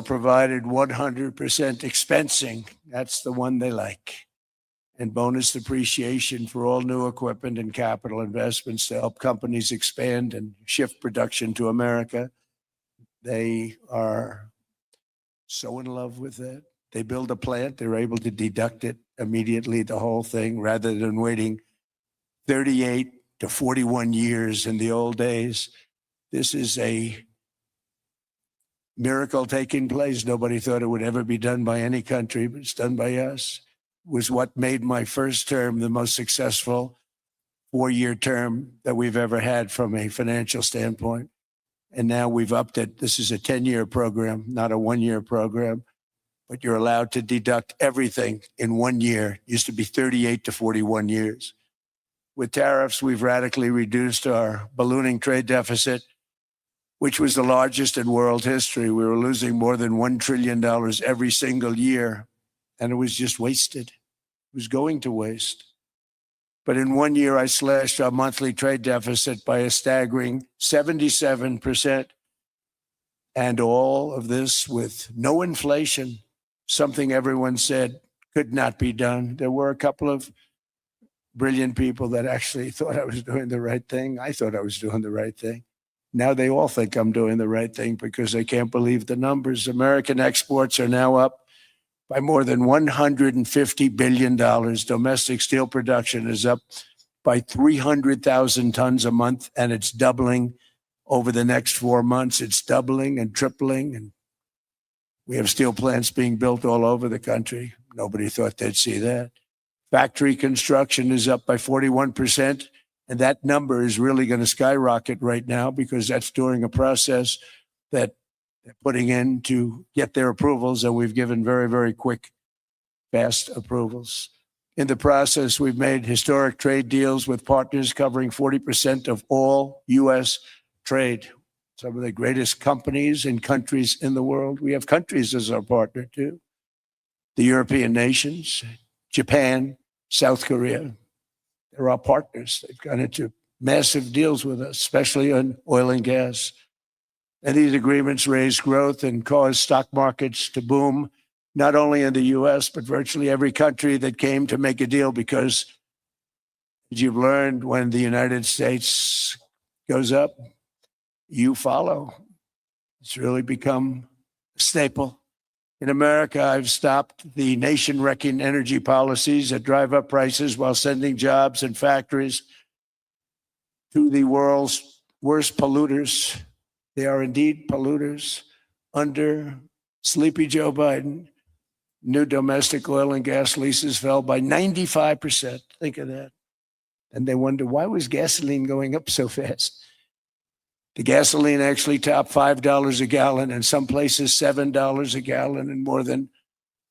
provided 100% expensing. That's the one they like. And bonus depreciation for all new equipment and capital investments to help companies expand and shift production to America. They are so in love with that. They build a plant, they're able to deduct it immediately, the whole thing, rather than waiting 38 to 41 years in the old days. This is a miracle taking place. Nobody thought it would ever be done by any country, but it's done by us. It was what made my first term the most successful 4-year term that we've ever had from a financial standpoint. And now we've upped it. This is a 10-year program, not a 1-year program, but you're allowed to deduct everything in 1 year. It used to be 38 to 41 years. With tariffs, we've radically reduced our ballooning trade deficit, which was the largest in world history. We were losing more than $1 trillion every single year, and it was just wasted. It was going to waste. But in 1 year, I slashed our monthly trade deficit by a staggering 77%. And all of this with no inflation, something everyone said could not be done. There were a couple of brilliant people that actually thought I was doing the right thing. I thought I was doing the right thing. Now they all think I'm doing the right thing because they can't believe the numbers. American exports are now up by more than $150 billion. Domestic steel production is up by 300,000 tons a month, and it's doubling over the next 4 months. It's doubling and tripling, and we have steel plants being built all over the country. Nobody thought they'd see that. Factory construction is up by 41%, and that number is really going to skyrocket right now because that's during a process that they're putting in to get their approvals, and we've given very, very quick, fast approvals. In the process, we've made historic trade deals with partners covering 40% of all U.S. trade. Some of the greatest companies and countries in the world. We have countries as our partner, too. The European nations, Japan, South Korea. They're our partners. They've gone into massive deals with us, especially on oil and gas. And these agreements raise growth and cause stock markets to boom, not only in the U.S., but virtually every country that came to make a deal, because as you've learned, when the United States goes up, you follow. It's really become a staple. In America, I've stopped the nation-wrecking energy policies that drive up prices while sending jobs and factories to the world's worst polluters. They are indeed polluters. Under sleepy Joe Biden, new domestic oil and gas leases fell by 95%. Think of that. And they wonder, why was gasoline going up so fast? The gasoline actually topped $5 a gallon, and some places $7 a gallon, and more than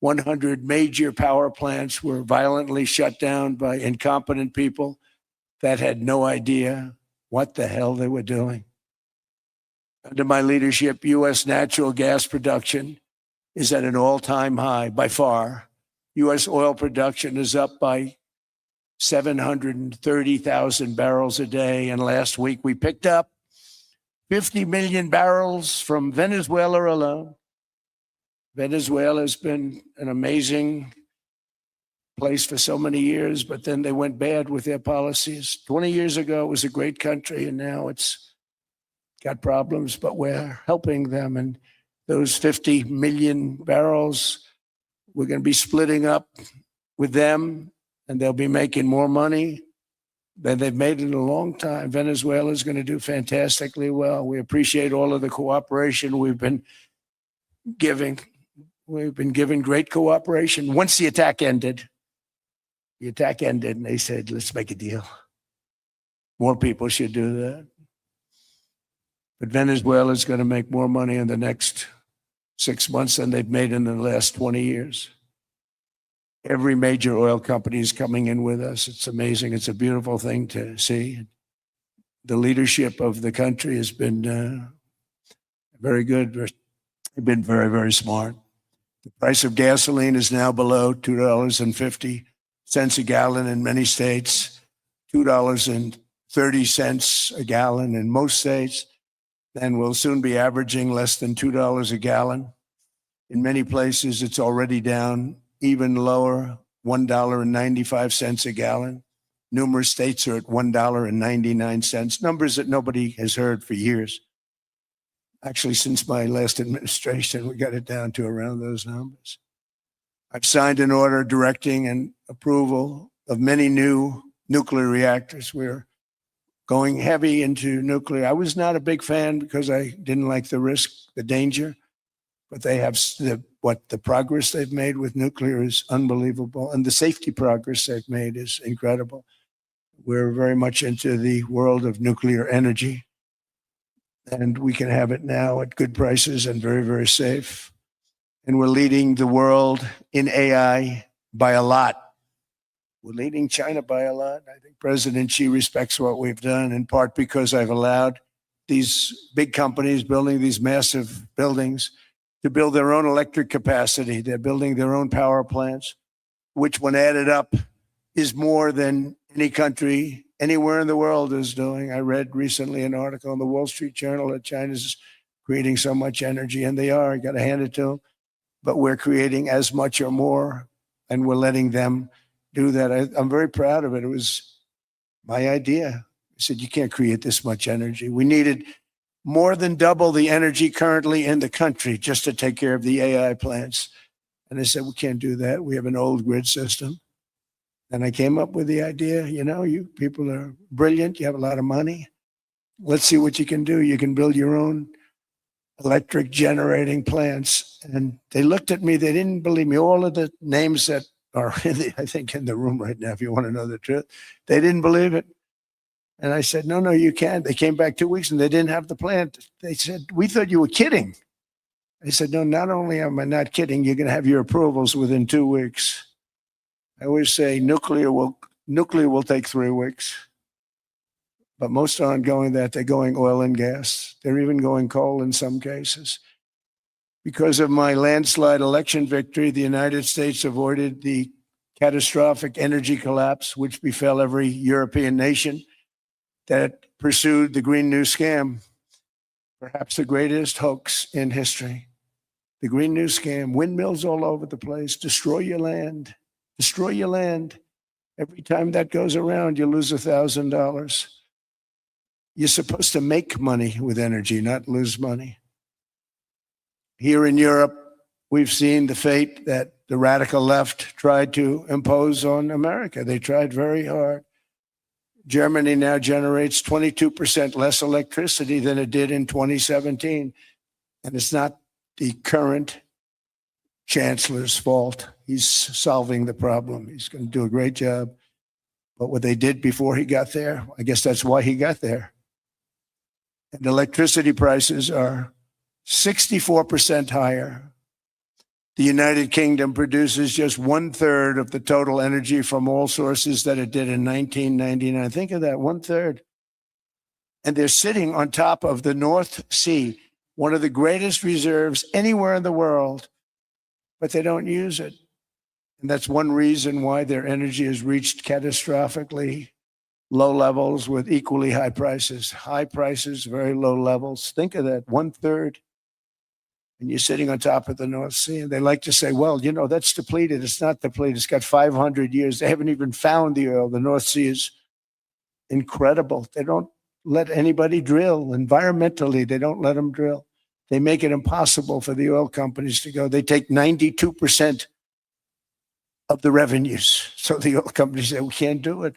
100 major power plants were violently shut down by incompetent people that had no idea what the hell they were doing. Under my leadership, U.S. natural gas production is at an all-time high by far. U.S. oil production is up by 730,000 barrels a day, and last week we picked up 50 million barrels from Venezuela alone. Venezuela has been an amazing place for so many years, but then they went bad with their policies. 20 years ago, it was a great country, and now it's got problems, but we're helping them. And those 50 million barrels, we're going to be splitting up with them, and they'll be making more money than they've made in a long time. Venezuela is going to do fantastically well. We appreciate all of the cooperation we've been giving. We've been given great cooperation. Once the attack ended, and they said, let's make a deal. More people should do that. But Venezuela is going to make more money in the next 6 months than they've made in the last 20 years. Every major oil company is coming in with us. It's amazing. It's a beautiful thing to see. The leadership of the country has been very good. They've been very, very smart. The price of gasoline is now below $2.50 a gallon in many states, $2.30 a gallon in most states, and will soon be averaging less than $2 a gallon. In many places, it's already down even lower, $1.95 a gallon. Numerous states are at $1.99, numbers that nobody has heard for years. Actually, since my last administration, we got it down to around those numbers. I've signed an order directing and approval of many new nuclear reactors. We're going heavy into nuclear. I was not a big fan because I didn't like the risk, the danger, but they have the progress they've made with nuclear is unbelievable. And the safety progress they've made is incredible. We're very much into the world of nuclear energy, and we can have it now at good prices and very, very safe. And we're leading the world in AI by a lot. We're leading China by a lot. I think President Xi respects what we've done, in part because I've allowed these big companies building these massive buildings to build their own electric capacity. They're building their own power plants, which when added up is more than any country anywhere in the world is doing. I read recently an article in the Wall Street Journal that China's creating so much energy, and they are. I got to hand it to them. But we're creating as much or more, and we're letting them do that. I'm very proud of it. It was my idea. I said, you can't create this much energy. We needed more than double the energy currently in the country just to take care of the AI plants. And I said, we can't do that. We have an old grid system. And I came up with the idea, you people are brilliant. You have a lot of money. Let's see what you can do. You can build your own electric generating plants. And they looked at me. They didn't believe me. All of the names that are, I think, in the room right now, if you want to know the truth, they didn't believe it. And I said, no, you can't. They came back 2 weeks and they didn't have the plant. They said, we thought you were kidding. I said, no, not only am I not kidding, you're going to have your approvals within 2 weeks. I always say nuclear will take 3 weeks. But most aren't going that. They're going oil and gas. They're even going coal in some cases. Because of my landslide election victory, the United States avoided the catastrophic energy collapse, which befell every European nation that pursued the Green New Scam, perhaps the greatest hoax in history. The Green New Scam, windmills all over the place, destroy your land. Destroy your land. Every time that goes around, you lose $1,000. You're supposed to make money with energy, not lose money. Here in Europe, we've seen the fate that the radical left tried to impose on America. They tried very hard. Germany now generates 22% less electricity than it did in 2017. And it's not the current chancellor's fault. He's solving the problem. He's going to do a great job. But what they did before he got there, I guess that's why he got there. And electricity prices are 64% higher. The United Kingdom produces just 1/3 of the total energy from all sources that it did in 1999. Think of that, 1/3. And they're sitting on top of the North Sea, one of the greatest reserves anywhere in the world, but they don't use it. And that's one reason why their energy has reached catastrophically low levels with equally high prices. High prices, very low levels. Think of that, 1/3. And you're sitting on top of the North Sea. And they like to say, well, that's depleted. It's not depleted. It's got 500 years. They haven't even found the oil. The North Sea is incredible. They don't let anybody drill. Environmentally, they don't let them drill. They make it impossible for the oil companies to go. They take 92% of the revenues. So the oil companies say, we can't do it.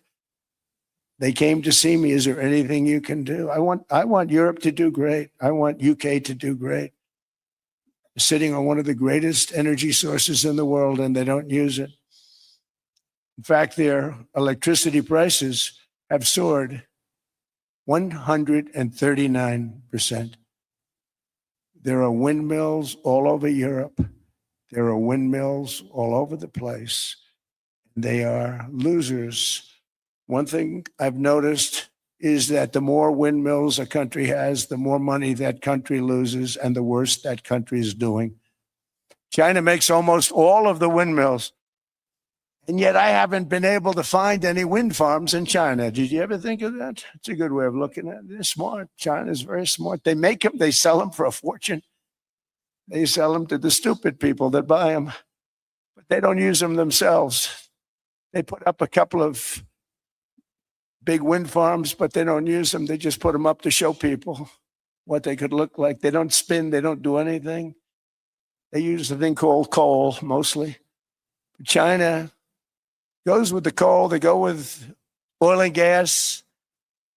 They came to see me. Is there anything you can do? I want Europe to do great. I want UK to do great. Sitting on one of the greatest energy sources in the world, and they don't use it. In fact, their electricity prices have soared 139%. There are windmills all over Europe. There are windmills all over the place. They are losers. One thing I've noticed is that the more windmills a country has, the more money that country loses and the worse that country is doing. China makes almost all of the windmills. And yet I haven't been able to find any wind farms in China. Did you ever think of that? It's a good way of looking at it. They're smart. China's very smart. They make them, they sell them for a fortune. They sell them to the stupid people that buy them, but they don't use them themselves. They put up a couple of big wind farms, but they don't use them. They just put them up to show people what they could look like. They don't spin. They don't do anything. They use a thing called coal mostly. China goes with the coal. They go with oil and gas.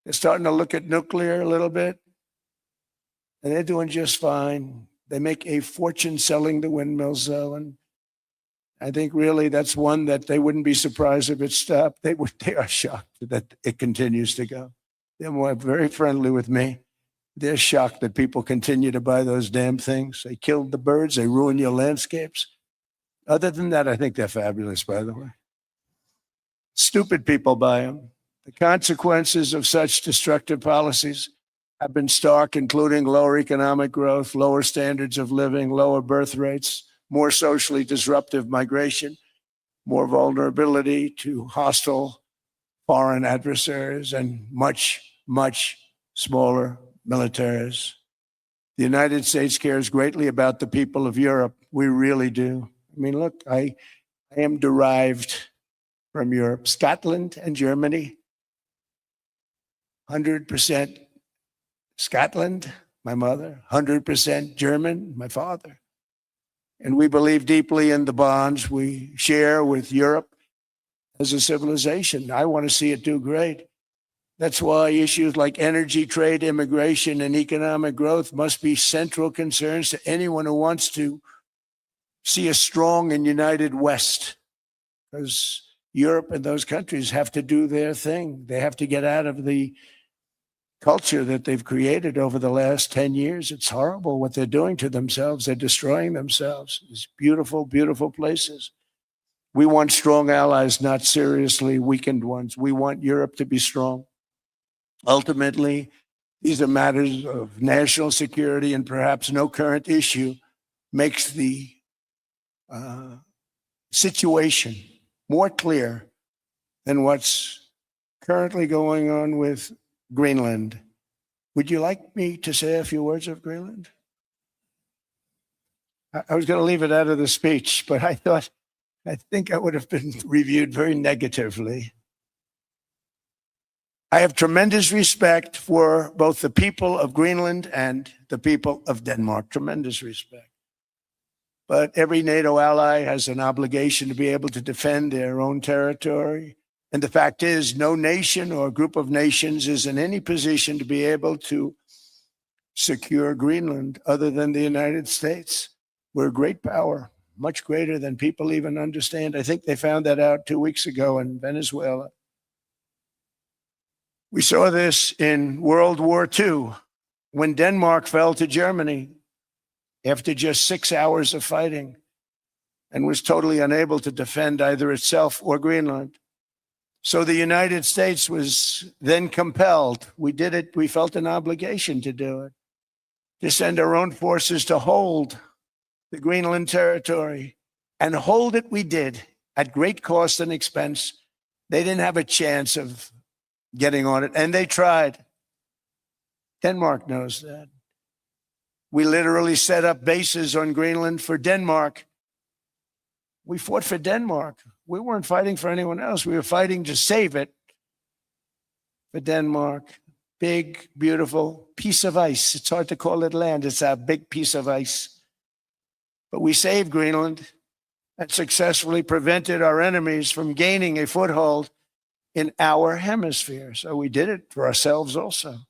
They're starting to look at nuclear a little bit. And they're doing just fine. They make a fortune selling the windmills, though. And I think really that's one that they wouldn't be surprised if it stopped. They are shocked that it continues to go. They're very friendly with me. They're shocked that people continue to buy those damn things. They killed the birds. They ruin your landscapes. Other than that, I think they're fabulous, by the way. Stupid people buy them. The consequences of such destructive policies have been stark, including lower economic growth, lower standards of living, lower birth rates, more socially disruptive migration, more vulnerability to hostile foreign adversaries, and much, much smaller militaries. The United States cares greatly about the people of Europe. We really do. I mean, look, I am derived from Europe, Scotland and Germany. 100% Scotland, my mother, 100% German, my father. And we believe deeply in the bonds we share with Europe as a civilization. I want to see it do great. That's why issues like energy, trade, immigration, and economic growth must be central concerns to anyone who wants to see a strong and united West, because Europe and those countries have to do their thing. They have to get out of the culture that they've created over the last 10 years. It's horrible what they're doing to themselves. They're destroying themselves. These beautiful, beautiful places. We want strong allies, not seriously weakened ones. We want Europe to be strong. Ultimately, these are matters of national security, and perhaps no current issue makes the situation more clear than what's currently going on with Greenland. Would you like me to say a few words of Greenland? I was going to leave it out of the speech, but I think I would have been reviewed very negatively. I have tremendous respect for both the people of Greenland and the people of Denmark, tremendous respect. But every NATO ally has an obligation to be able to defend their own territory. And the fact is, no nation or group of nations is in any position to be able to secure Greenland other than the United States. We're a great power, much greater than people even understand. I think they found that out 2 weeks ago in Venezuela. We saw this in World War II when Denmark fell to Germany after just 6 hours of fighting and was totally unable to defend either itself or Greenland. So the United States was then compelled. We did it. We felt an obligation to do it, to send our own forces to hold the Greenland territory. And hold it we did at great cost and expense. They didn't have a chance of getting on it, and they tried. Denmark knows that. We literally set up bases on Greenland for Denmark. We fought for Denmark. We weren't fighting for anyone else. We were fighting to save it for Denmark. Big, beautiful piece of ice. It's hard to call it land. It's a big piece of ice. But we saved Greenland and successfully prevented our enemies from gaining a foothold in our hemisphere. So we did it for ourselves also.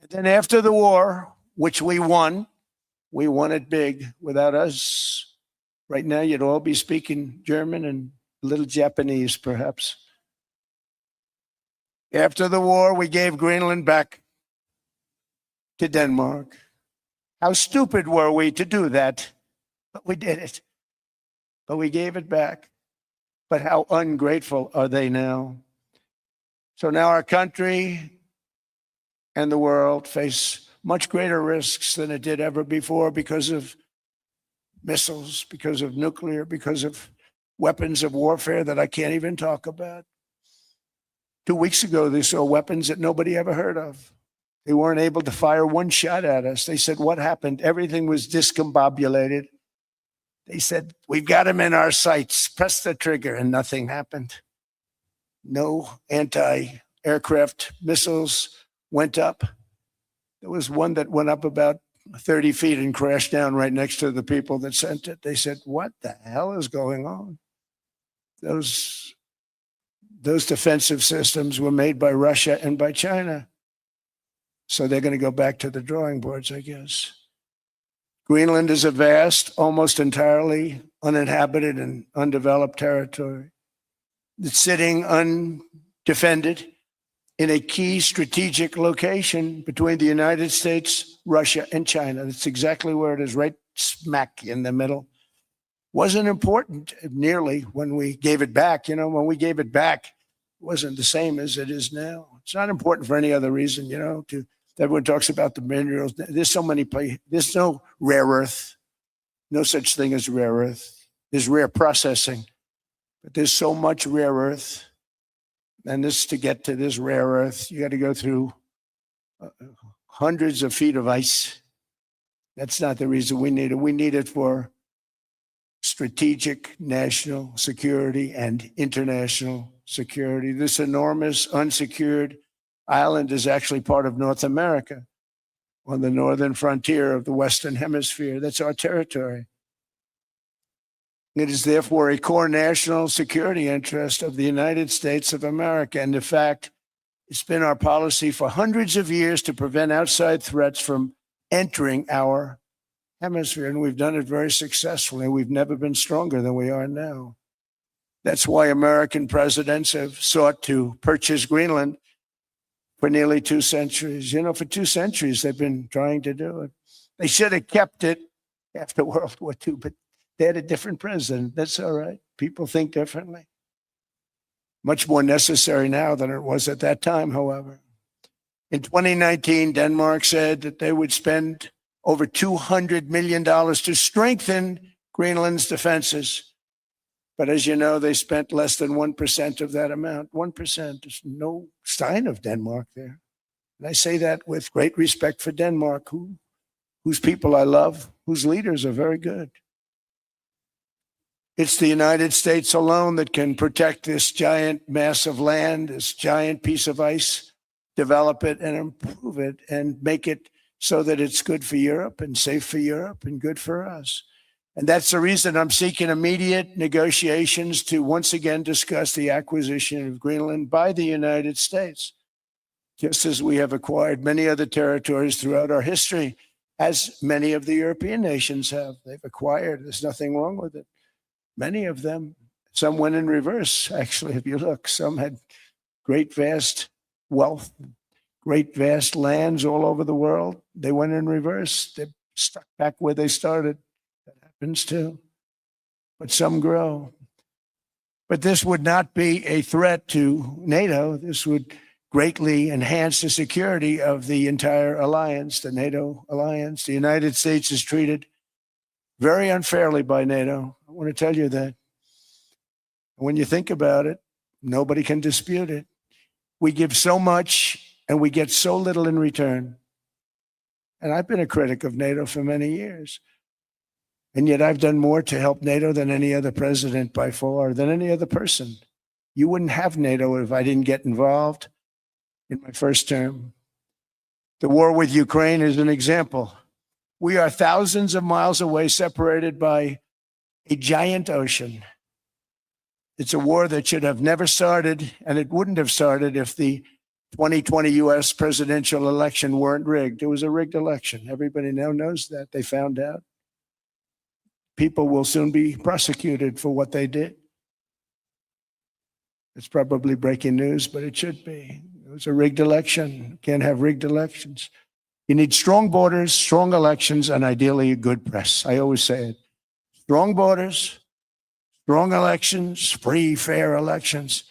And then after the war, which we won it big. Without us, right now, you'd all be speaking German and a little Japanese, perhaps. After the war, we gave Greenland back to Denmark. How stupid were we to do that? But we did it. But we gave it back. But how ungrateful are they now? So now our country and the world face much greater risks than it did ever before because of missiles, because of nuclear, because of weapons of warfare that I can't even talk about. 2 weeks ago, they saw weapons that nobody ever heard of. They weren't able to fire one shot at us. They said, what happened? Everything was discombobulated. They said, we've got them in our sights. Press the trigger, and nothing happened. No anti-aircraft missiles went up. There was one that went up about 30 feet and crashed down right next to the people that sent it. They said, what the hell is going on? Those defensive systems were made by Russia and by China. So they're going to go back to the drawing boards, I guess. Greenland is a vast, almost entirely uninhabited and undeveloped territory. It's sitting undefended in a key strategic location between the United States, Russia, and China. That's exactly where it is, right smack in the middle. Wasn't important nearly when we gave it back. You know, when we gave it back, it wasn't the same as it is now. It's not important for any other reason, you know, everyone talks about the minerals. There's so many places. There's no rare earth, no such thing as rare earth. There's rare processing, but there's so much rare earth. And this, to get to this rare earth, you got to go through hundreds of feet of ice. That's not the reason we need it. We need it for strategic national security and international security. This enormous unsecured island is actually part of North America on the northern frontier of the Western Hemisphere. That's our territory. It is therefore a core national security interest of the United States of America. And in fact, it's been our policy for hundreds of years to prevent outside threats from entering our hemisphere. And we've done it very successfully. We've never been stronger than we are now. That's why American presidents have sought to purchase Greenland for nearly 2 centuries. You know, for 2 centuries, they've been trying to do it. They should have kept it after World War II, but they had a different president. That's all right. People think differently. Much more necessary now than it was at that time, however. In 2019, Denmark said that they would spend over $200 million to strengthen Greenland's defenses. But as you know, they spent less than 1% of that amount. 1%. There's no sign of Denmark there. And I say that with great respect for Denmark, whose people I love, whose leaders are very good. It's the United States alone that can protect this giant mass of land, this giant piece of ice, develop it and improve it and make it so that it's good for Europe and safe for Europe and good for us. And that's the reason I'm seeking immediate negotiations to once again discuss the acquisition of Greenland by the United States, just as we have acquired many other territories throughout our history, as many of the European nations have. They've acquired. There's nothing wrong with it. Many of them, some went in reverse, actually, if you look. Some had great, vast wealth, great, vast lands all over the world. They went in reverse. They're stuck back where they started. That happens too. But some grow. But this would not be a threat to NATO. This would greatly enhance the security of the entire alliance, the NATO alliance. The United States is treated very unfairly by NATO. I want to tell you that. When you think about it, nobody can dispute it. We give so much and we get so little in return. And I've been a critic of NATO for many years. And yet I've done more to help NATO than any other president by far, than any other person. You wouldn't have NATO if I didn't get involved in my first term. The war with Ukraine is an example. We are thousands of miles away, separated by a giant ocean. It's a war that should have never started, and it wouldn't have started if the 2020 U.S. presidential election weren't rigged. It was a rigged election. Everybody now knows that. They found out. People will soon be prosecuted for what they did. It's probably breaking news, but it should be. It was a rigged election. You can't have rigged elections. You need strong borders, strong elections, and ideally a good press. I always say it. Strong borders, strong elections, free, fair elections,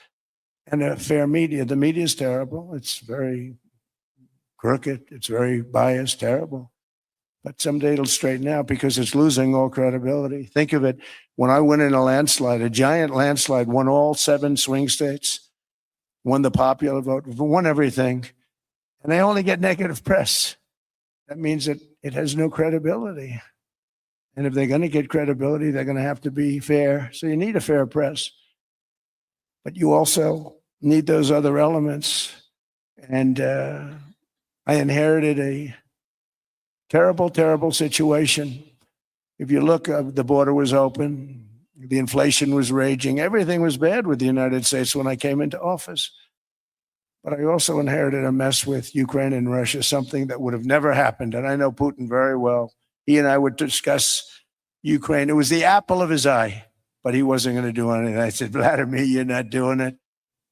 and a fair media. The media is terrible. It's very crooked. It's very biased, terrible. But someday it'll straighten out because it's losing all credibility. Think of it. When I went in a landslide, a giant landslide, won all 7 swing states, won the popular vote, won everything. And they only get negative press. That means that it has no credibility. And if they're going to get credibility, they're going to have to be fair. So you need a fair press. But you also need those other elements. And I inherited a terrible, terrible situation. If you look, the border was open. The inflation was raging. Everything was bad with the United States when I came into office. But I also inherited a mess with Ukraine and Russia, something that would have never happened. And I know Putin very well. He and I would discuss Ukraine. It was the apple of his eye, but he wasn't going to do anything. I said, Vladimir, you're not doing it.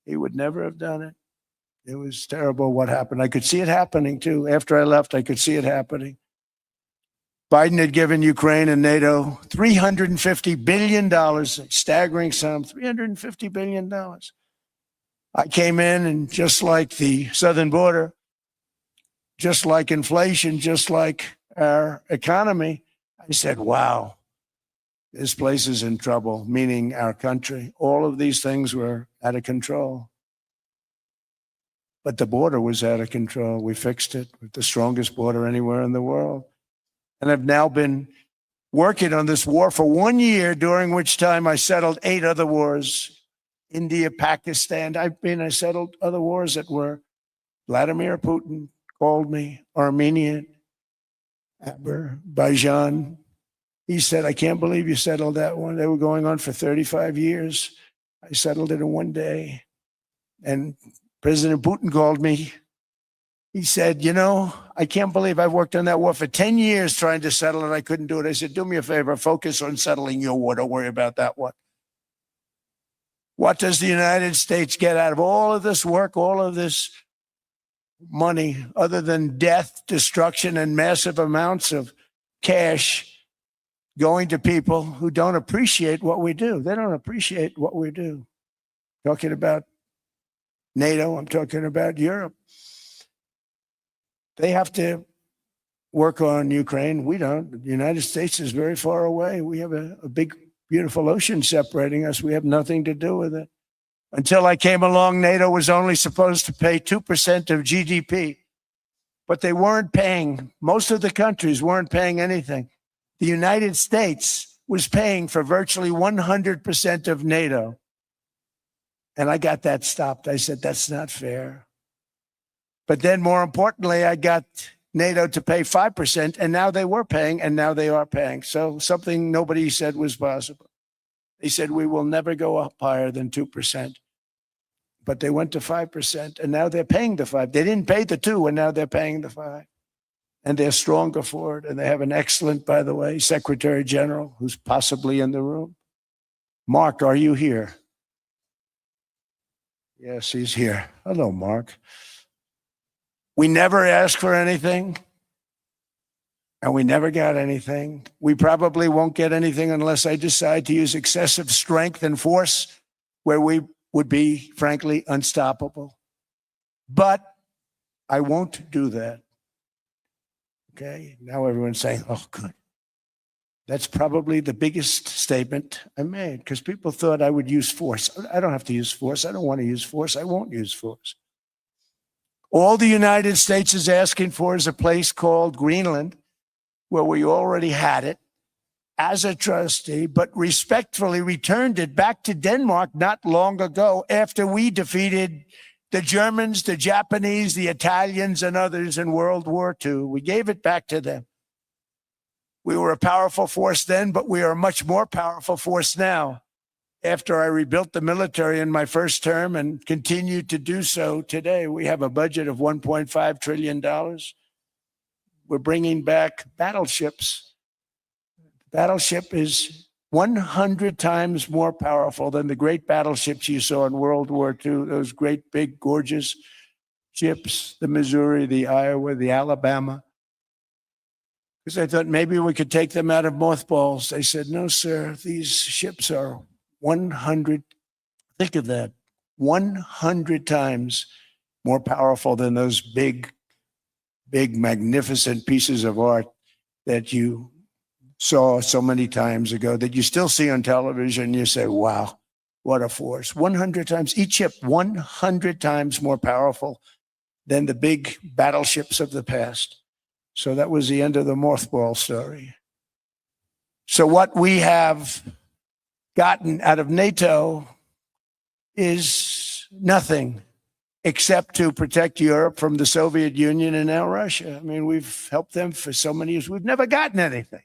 He would never have done it. It was terrible what happened. I could see it happening too. After I left, I could see it happening. Biden had given Ukraine and NATO $350 billion, a staggering sum, $350 billion. I came in and just like the southern border, just like inflation, just like our economy, I said, wow, this place is in trouble, meaning our country. All of these things were out of control. But the border was out of control. We fixed it with the strongest border anywhere in the world. And I've now been working on this war for 1 year, during which time I settled 8 other wars. India, Pakistan. I settled other wars that were Vladimir Putin called me, Armenia, Azerbaijan. He said, I can't believe you settled that one. They were going on for 35 years. I settled it in 1 day. And President Putin called me. He said, you know, I can't believe I've worked on that war for 10 years trying to settle it. I couldn't do it. I said, do me a favor, focus on settling your war. Don't worry about that one. What does the United States get out of all of this work, all of this money, other than death, destruction, and massive amounts of cash going to people who don't appreciate what we do? They don't appreciate what we do. Talking about NATO, I'm talking about Europe. They have to work on Ukraine. We don't. The United States is very far away. We have a big, beautiful ocean separating us. We have nothing to do with it. Until I came along, NATO was only supposed to pay 2% of GDP, but they weren't paying. Most of the countries weren't paying anything. The United States was paying for virtually 100% of NATO. And I got that stopped. I said, that's not fair. But then more importantly, I got NATO to pay 5%, and now they were paying, and now they are paying. So something nobody said was possible. They said, we will never go up higher than 2%. But they went to 5%, and now they're paying the 5. They didn't pay the 2, and now they're paying the 5. And they're stronger for it. And they have an excellent, by the way, Secretary General, who's possibly in the room. Mark, are you here? Yes, he's here. Hello, Mark. We never asked for anything, and we never got anything. We probably won't get anything unless I decide to use excessive strength and force, where we would be, frankly, unstoppable. But I won't do that. Okay, now everyone's saying, oh, good. That's probably the biggest statement I made, because people thought I would use force. I don't have to use force. I don't want to use force. I won't use force. All the United States is asking for is a place called Greenland, where we already had it as a trustee, but respectfully returned it back to Denmark not long ago after we defeated the Germans, the Japanese, the Italians, and others in World War II. We gave it back to them. We were a powerful force then, but we are a much more powerful force now. After I rebuilt the military in my first term and continue to do so today, we have a budget of $1.5 trillion. We're bringing back battleships. Battleship is 100 times more powerful than the great battleships you saw in World War II, those great, big, gorgeous ships, the Missouri, the Iowa, the Alabama. Because I thought maybe we could take them out of mothballs. They said, no, sir, these ships are 100, think of that, 100 times more powerful than those big, magnificent pieces of art that you saw so many times ago, that you still see on television. You say, wow, what a force. 100 times, each ship 100 times more powerful than the big battleships of the past. So that was the end of the mothball story. So what we have gotten out of NATO is nothing except to protect Europe from the Soviet Union and now Russia. I mean, we've helped them for so many years. We've never gotten anything,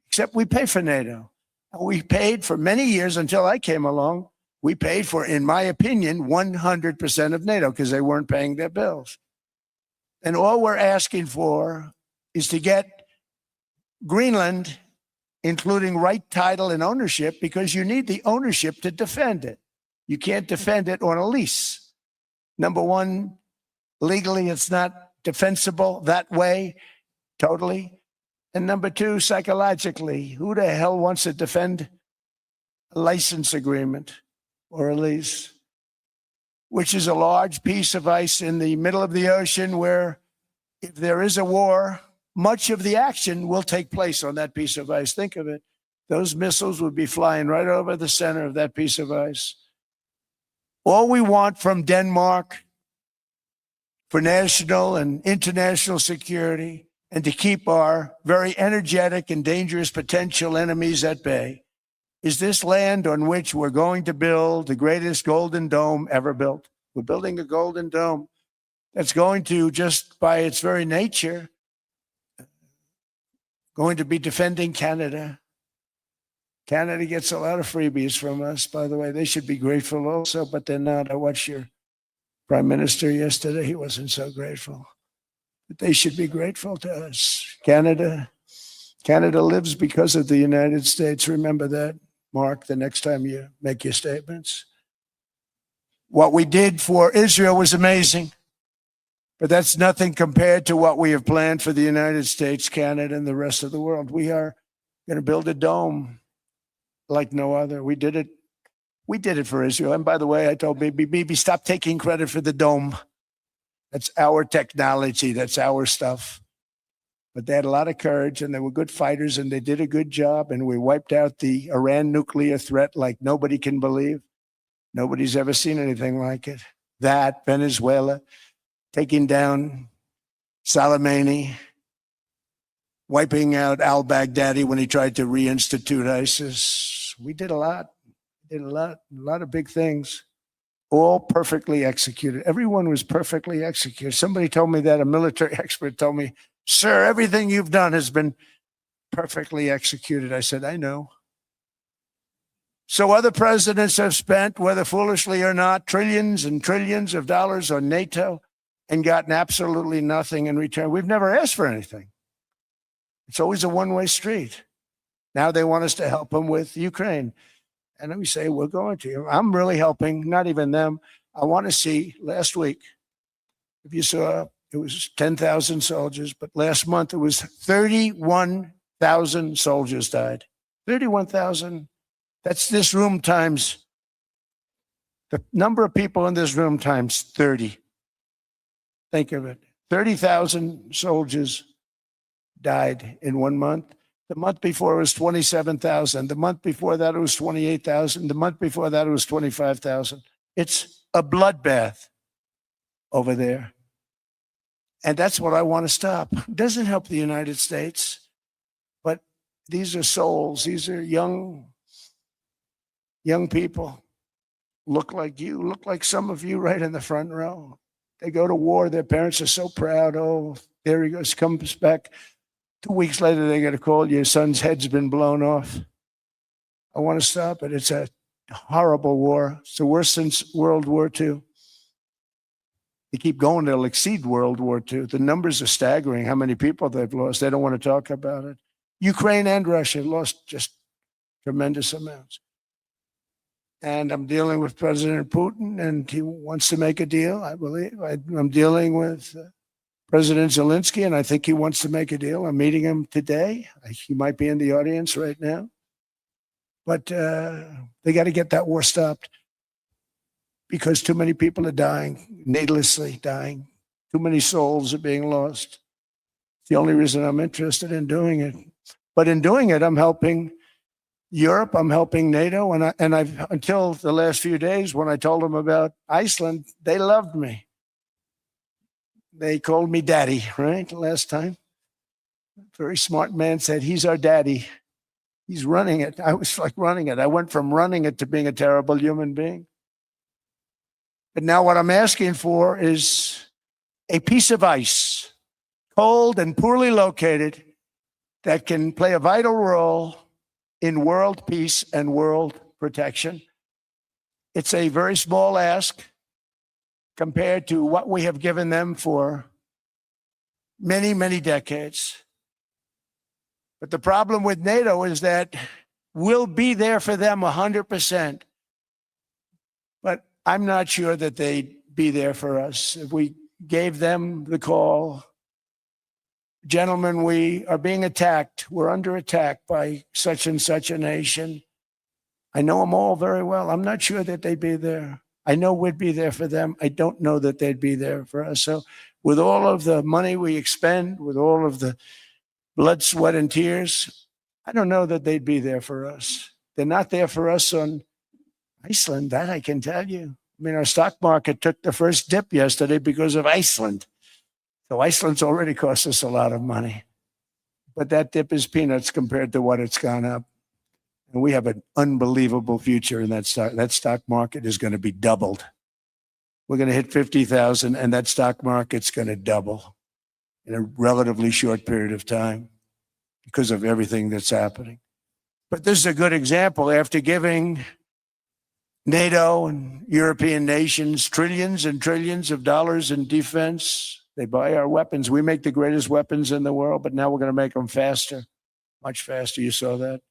except we pay for NATO. We paid for many years until I came along. We paid for, in my opinion, 100% of NATO because they weren't paying their bills. And all we're asking for is to get Greenland, including right title and ownership, because you need the ownership to defend it. You can't defend it on a lease. Number one, legally, it's not defensible that way, totally. And number two, psychologically, who the hell wants to defend a license agreement or a lease, which is a large piece of ice in the middle of the ocean where if there is a war, much of the action will take place on that piece of ice. Think of it. Those missiles would be flying right over the center of that piece of ice. All we want from Denmark for national and international security and to keep our very energetic and dangerous potential enemies at bay is this land on which we're going to build the greatest golden dome ever built. We're building a golden dome that's going to, just by its very nature, going to be defending Canada. Canada gets a lot of freebies from us, by the way. They should be grateful also, but they're not. I watched your prime minister yesterday. He wasn't so grateful. But they should be grateful to us. Canada lives because of the United States. Remember that, Mark, the next time you make your statements. What we did for Israel was amazing, but that's nothing compared to what we have planned for the United States, Canada, and the rest of the world. We are going to build a dome like no other. We did it for Israel. And by the way, I told Bibi, stop taking credit for the dome. That's our technology. That's our stuff. But they had a lot of courage and they were good fighters and they did a good job. And we wiped out the Iran nuclear threat like nobody can believe. Nobody's ever seen anything like it. That, Venezuela, taking down Soleimani, wiping out al-Baghdadi when he tried to reinstitute ISIS. We did a lot. A lot of big things, all perfectly executed. Everyone was perfectly executed. Somebody told me that, a military expert told me, sir, everything you've done has been perfectly executed. I said, I know. So other presidents have spent, whether foolishly or not, trillions and trillions of dollars on NATO and gotten absolutely nothing in return. We've never asked for anything. It's always a one-way street. Now they want us to help them with Ukraine. And we say, we're going to. I'm really helping, not even them. I want to see, last week, if you saw, it was 10,000 soldiers, but last month it was 31,000 soldiers died. 31,000. That's this room times, the number of people in this room times 30. Think of it. 30,000 soldiers died in 1 month. The month before it was 27,000. The month before that it was 28,000. The month before that it was 25,000. It's a bloodbath over there. And that's what I want to stop. It doesn't help the United States, but these are souls. These are young people. Look like you, look like some of you right in the front row. They go to war. Their parents are so proud. Oh, there he goes, comes back. 2 weeks later, they get a call, your son's head's been blown off. I want to stop it. It's a horrible war. It's the worst since World War II. They keep going, they'll exceed World War II. The numbers are staggering, how many people they've lost. They don't want to talk about it. Ukraine and Russia lost just tremendous amounts. And I'm dealing with President Putin, and he wants to make a deal, I believe. I'm dealing with President Zelensky, and I think he wants to make a deal. I'm meeting him today. He might be in the audience right now. But they got to get that war stopped because too many people are dying, needlessly dying. Too many souls are being lost. It's the only reason I'm interested in doing it. But in doing it, I'm helping Europe, I'm helping NATO, and I've until the last few days when I told them about Iceland, they loved me. They called me daddy, right? Last time. Very smart man said, he's our daddy. He's running it. I was like running it. I went from running it to being a terrible human being. But now what I'm asking for is a piece of ice, cold and poorly located, that can play a vital role in world peace and world protection. It's a very small ask compared to what we have given them for many, many decades. But the problem with NATO is that we'll be there for them 100%. But I'm not sure that they'd be there for us. If we gave them the call, gentlemen, we are being attacked. We're under attack by such and such a nation. I know them all very well. I'm not sure that they'd be there. I know we'd be there for them. I don't know that they'd be there for us. So with all of the money we expend, with all of the blood, sweat, and tears, I don't know that they'd be there for us. They're not there for us on Iceland, that I can tell you. I mean, our stock market took the first dip yesterday because of Iceland. So Iceland's already cost us a lot of money. But that dip is peanuts compared to what it's gone up. And we have an unbelievable future in that stock. That stock market is going to be doubled. We're going to hit 50,000, and that stock market's going to double in a relatively short period of time because of everything that's happening. But this is a good example. After giving NATO and European nations trillions and trillions of dollars in defense, they buy our weapons. We make the greatest weapons in the world, but now we're going to make them faster, much faster. You saw that.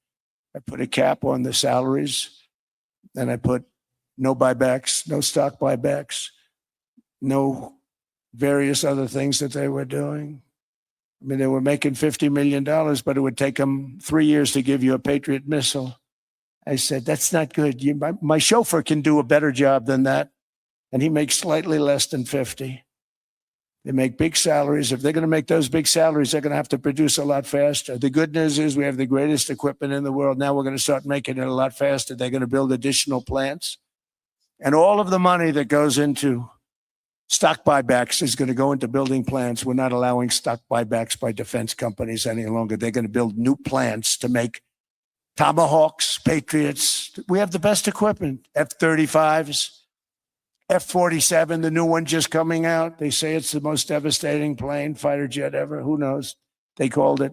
I put a cap on the salaries, and I put no buybacks, no stock buybacks, no various other things that they were doing. I mean, they were making $50 million, but it would take them 3 years to give you a Patriot missile. I said, that's not good. My chauffeur can do a better job than that, and he makes slightly less than 50. They make big salaries. If they're going to make those big salaries, they're going to have to produce a lot faster. The good news is we have the greatest equipment in the world. Now we're going to start making it a lot faster. They're going to build additional plants. And all of the money that goes into stock buybacks is going to go into building plants. We're not allowing stock buybacks by defense companies any longer. They're going to build new plants to make Tomahawks, Patriots. We have the best equipment, F-35s. F-47, the new one just coming out. They say it's the most devastating plane, fighter jet ever. Who knows? They called it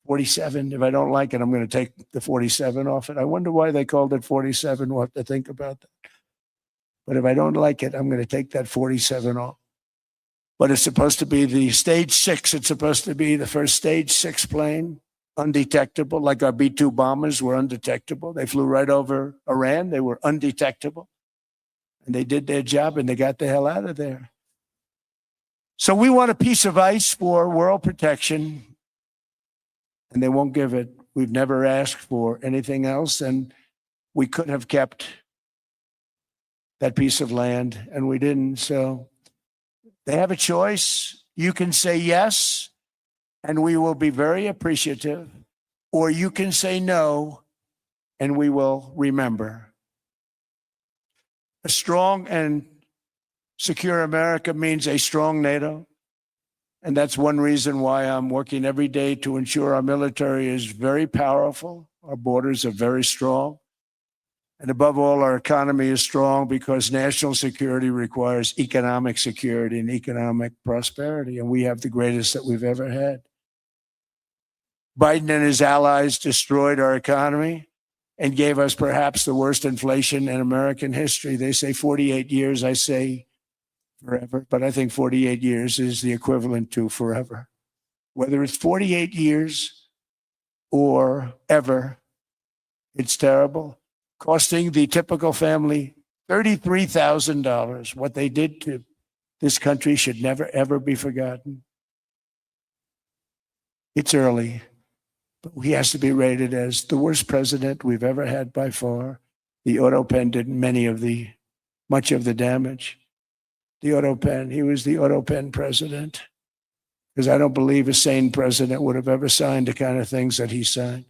47. If I don't like it, I'm going to take the 47 off it. I wonder why they called it 47. We'll have to think about that. But if I don't like it, I'm going to take that 47 off. But it's supposed to be the stage 6. It's supposed to be the first stage 6 plane, undetectable, like our B-2 bombers were undetectable. They flew right over Iran. They were undetectable. And they did their job, and they got the hell out of there. So we want a piece of ice for world protection, and they won't give it. We've never asked for anything else, and we could have kept that piece of land, and we didn't. So they have a choice. You can say yes, and we will be very appreciative, or you can say no, and we will remember. A strong and secure America means a strong NATO. And that's one reason why I'm working every day to ensure our military is very powerful. Our borders are very strong. And above all, our economy is strong because national security requires economic security and economic prosperity. And we have the greatest that we've ever had. Biden and his allies destroyed our economy and gave us perhaps the worst inflation in American history. They say 48 years, I say forever, but I think 48 years is the equivalent to forever. Whether it's 48 years or ever, it's terrible. Costing the typical family $33,000. What they did to this country should never, ever be forgotten. It's early. But he has to be rated as the worst president we've ever had by far. The auto pen did much of the damage. The auto pen, he was the auto pen president. Because I don't believe a sane president would have ever signed the kind of things that he signed.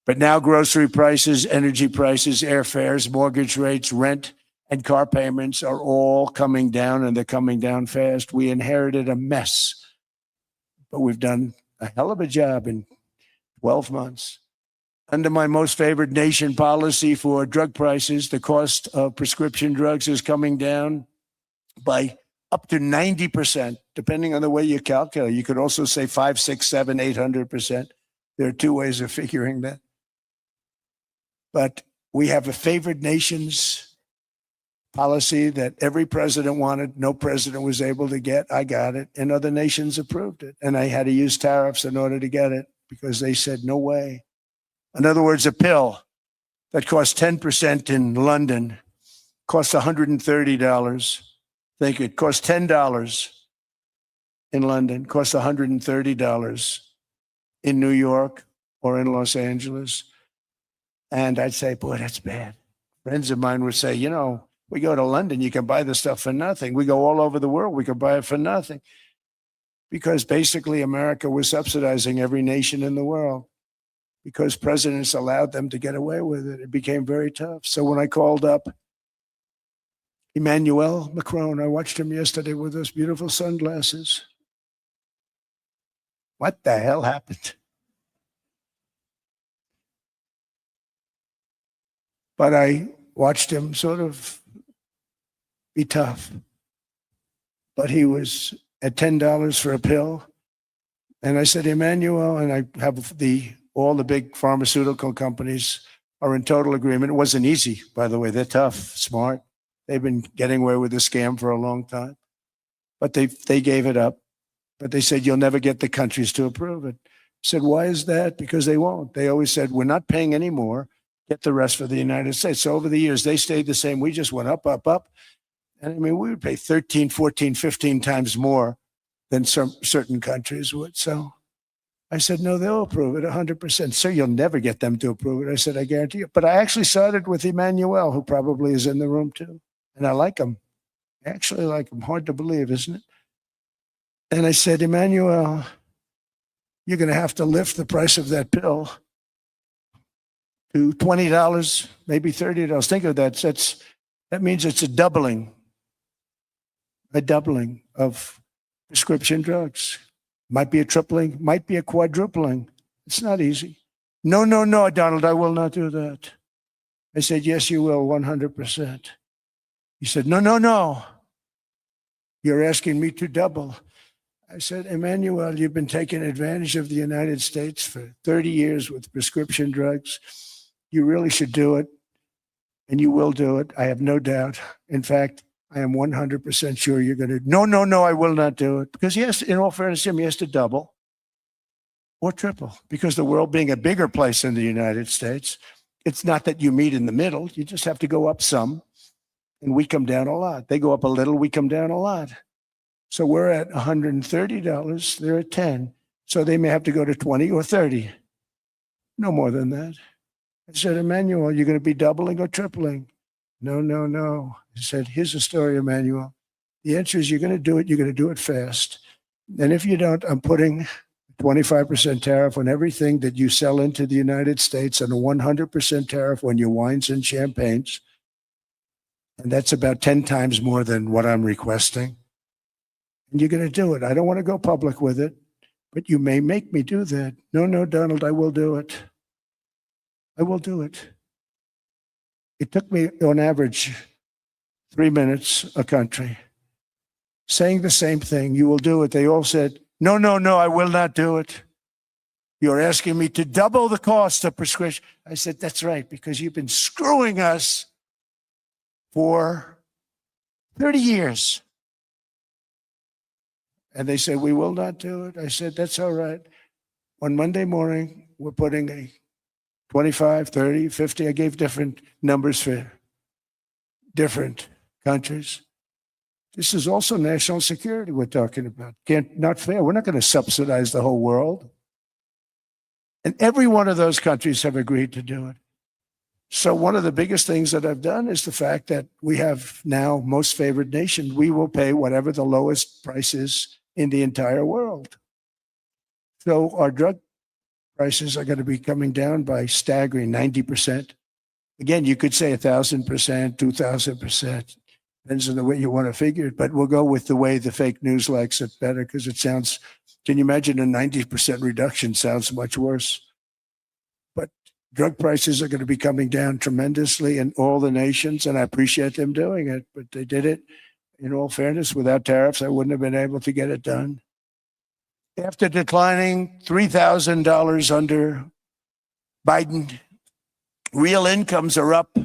But now grocery prices, energy prices, airfares, mortgage rates, rent, and car payments are all coming down, and they're coming down fast. We inherited a mess, but we've done a hell of a job in 12 months. Under my most favored nation policy for drug prices, the cost of prescription drugs is coming down by up to 90%, depending on the way you calculate. You could also say 5, 6, 7, 800%. There are two ways of figuring that. But we have a favored nations policy that every president wanted. No president was able to get. I got it. And other nations approved it. And I had to use tariffs in order to get it because they said, no way. In other words, a pill that costs 10% in London costs $130. Think it costs $10 in London, costs $130 in New York or in Los Angeles. And I'd say, boy, that's bad. Friends of mine would say, you know, we go to London, you can buy the stuff for nothing. We go all over the world, we can buy it for nothing. Because basically America was subsidizing every nation in the world because presidents allowed them to get away with it. It became very tough. So when I called up Emmanuel Macron, I watched him yesterday with those beautiful sunglasses. What the hell happened? But I watched him sort of be tough. But he was at $10 for a pill. And I said, Emmanuel, and I have all the big pharmaceutical companies are in total agreement. It wasn't easy, by the way. They're tough, smart. They've been getting away with the scam for a long time. But they gave it up. But they said, you'll never get the countries to approve it. I said, why is that? Because they won't. They always said, we're not paying any more. Get the rest for the United States. So over the years, they stayed the same. We just went up, up, up. And I mean, we would pay 13, 14, 15 times more than some certain countries would. So I said, no, they'll approve it 100%. Sir, you'll never get them to approve it. I said, I guarantee you. But I actually sided with Emmanuel, who probably is in the room too. And I like him. I actually like him. Hard to believe, isn't it? And I said, Emmanuel, you're going to have to lift the price of that pill to $20, maybe $30. Think of that. That means it's a doubling of prescription drugs. Might be a tripling, might be a quadrupling. It's not easy. No, no, no, Donald, I will not do that. I said, yes, you will, 100%. He said, no, no, no. You're asking me to double. I said, Emmanuel, you've been taking advantage of the United States for 30 years with prescription drugs. You really should do it, and you will do it. I have no doubt. In fact, I am 100% sure you're going to. No, no, no, I will not do it. Because yes, in all fairness, Jim, he has to double or triple. Because the world being a bigger place than the United States, it's not that you meet in the middle. You just have to go up some, and we come down a lot. They go up a little, we come down a lot. So we're at $130. They're at 10. So they may have to go to 20 or 30. No more than that. I said, Emmanuel, you're going to be doubling or tripling? No, no, no. I said, here's the story, Emmanuel. The answer is you're going to do it. You're going to do it fast. And if you don't, I'm putting 25% tariff on everything that you sell into the United States and a 100% tariff on your wines and champagnes. And that's about 10 times more than what I'm requesting. And you're going to do it. I don't want to go public with it, but you may make me do that. No, no, Donald, I will do it. I will do it. It took me, on average, 3 minutes a country saying the same thing. You will do it. They all said, no, no, no, I will not do it. You're asking me to double the cost of prescription. I said, that's right, because you've been screwing us for 30 years. And they said, we will not do it. I said, that's all right. On Monday morning, we're putting a 25, 30, 50. I gave different numbers for different countries. This is also national security we're talking about. Not fair. We're not going to subsidize the whole world. And every one of those countries have agreed to do it. So one of the biggest things that I've done is the fact that we have now most favored nation. We will pay whatever the lowest price is in the entire world. So our drug prices are going to be coming down by staggering 90%. Again, you could say 1,000%, 2,000%. Depends on the way you want to figure it, but we'll go with the way the fake news likes it better because it sounds, can you imagine a 90% reduction sounds much worse. But drug prices are going to be coming down tremendously in all the nations, and I appreciate them doing it, but they did it, in all fairness, without tariffs, I wouldn't have been able to get it done. After declining $3,000 under Biden, real incomes are up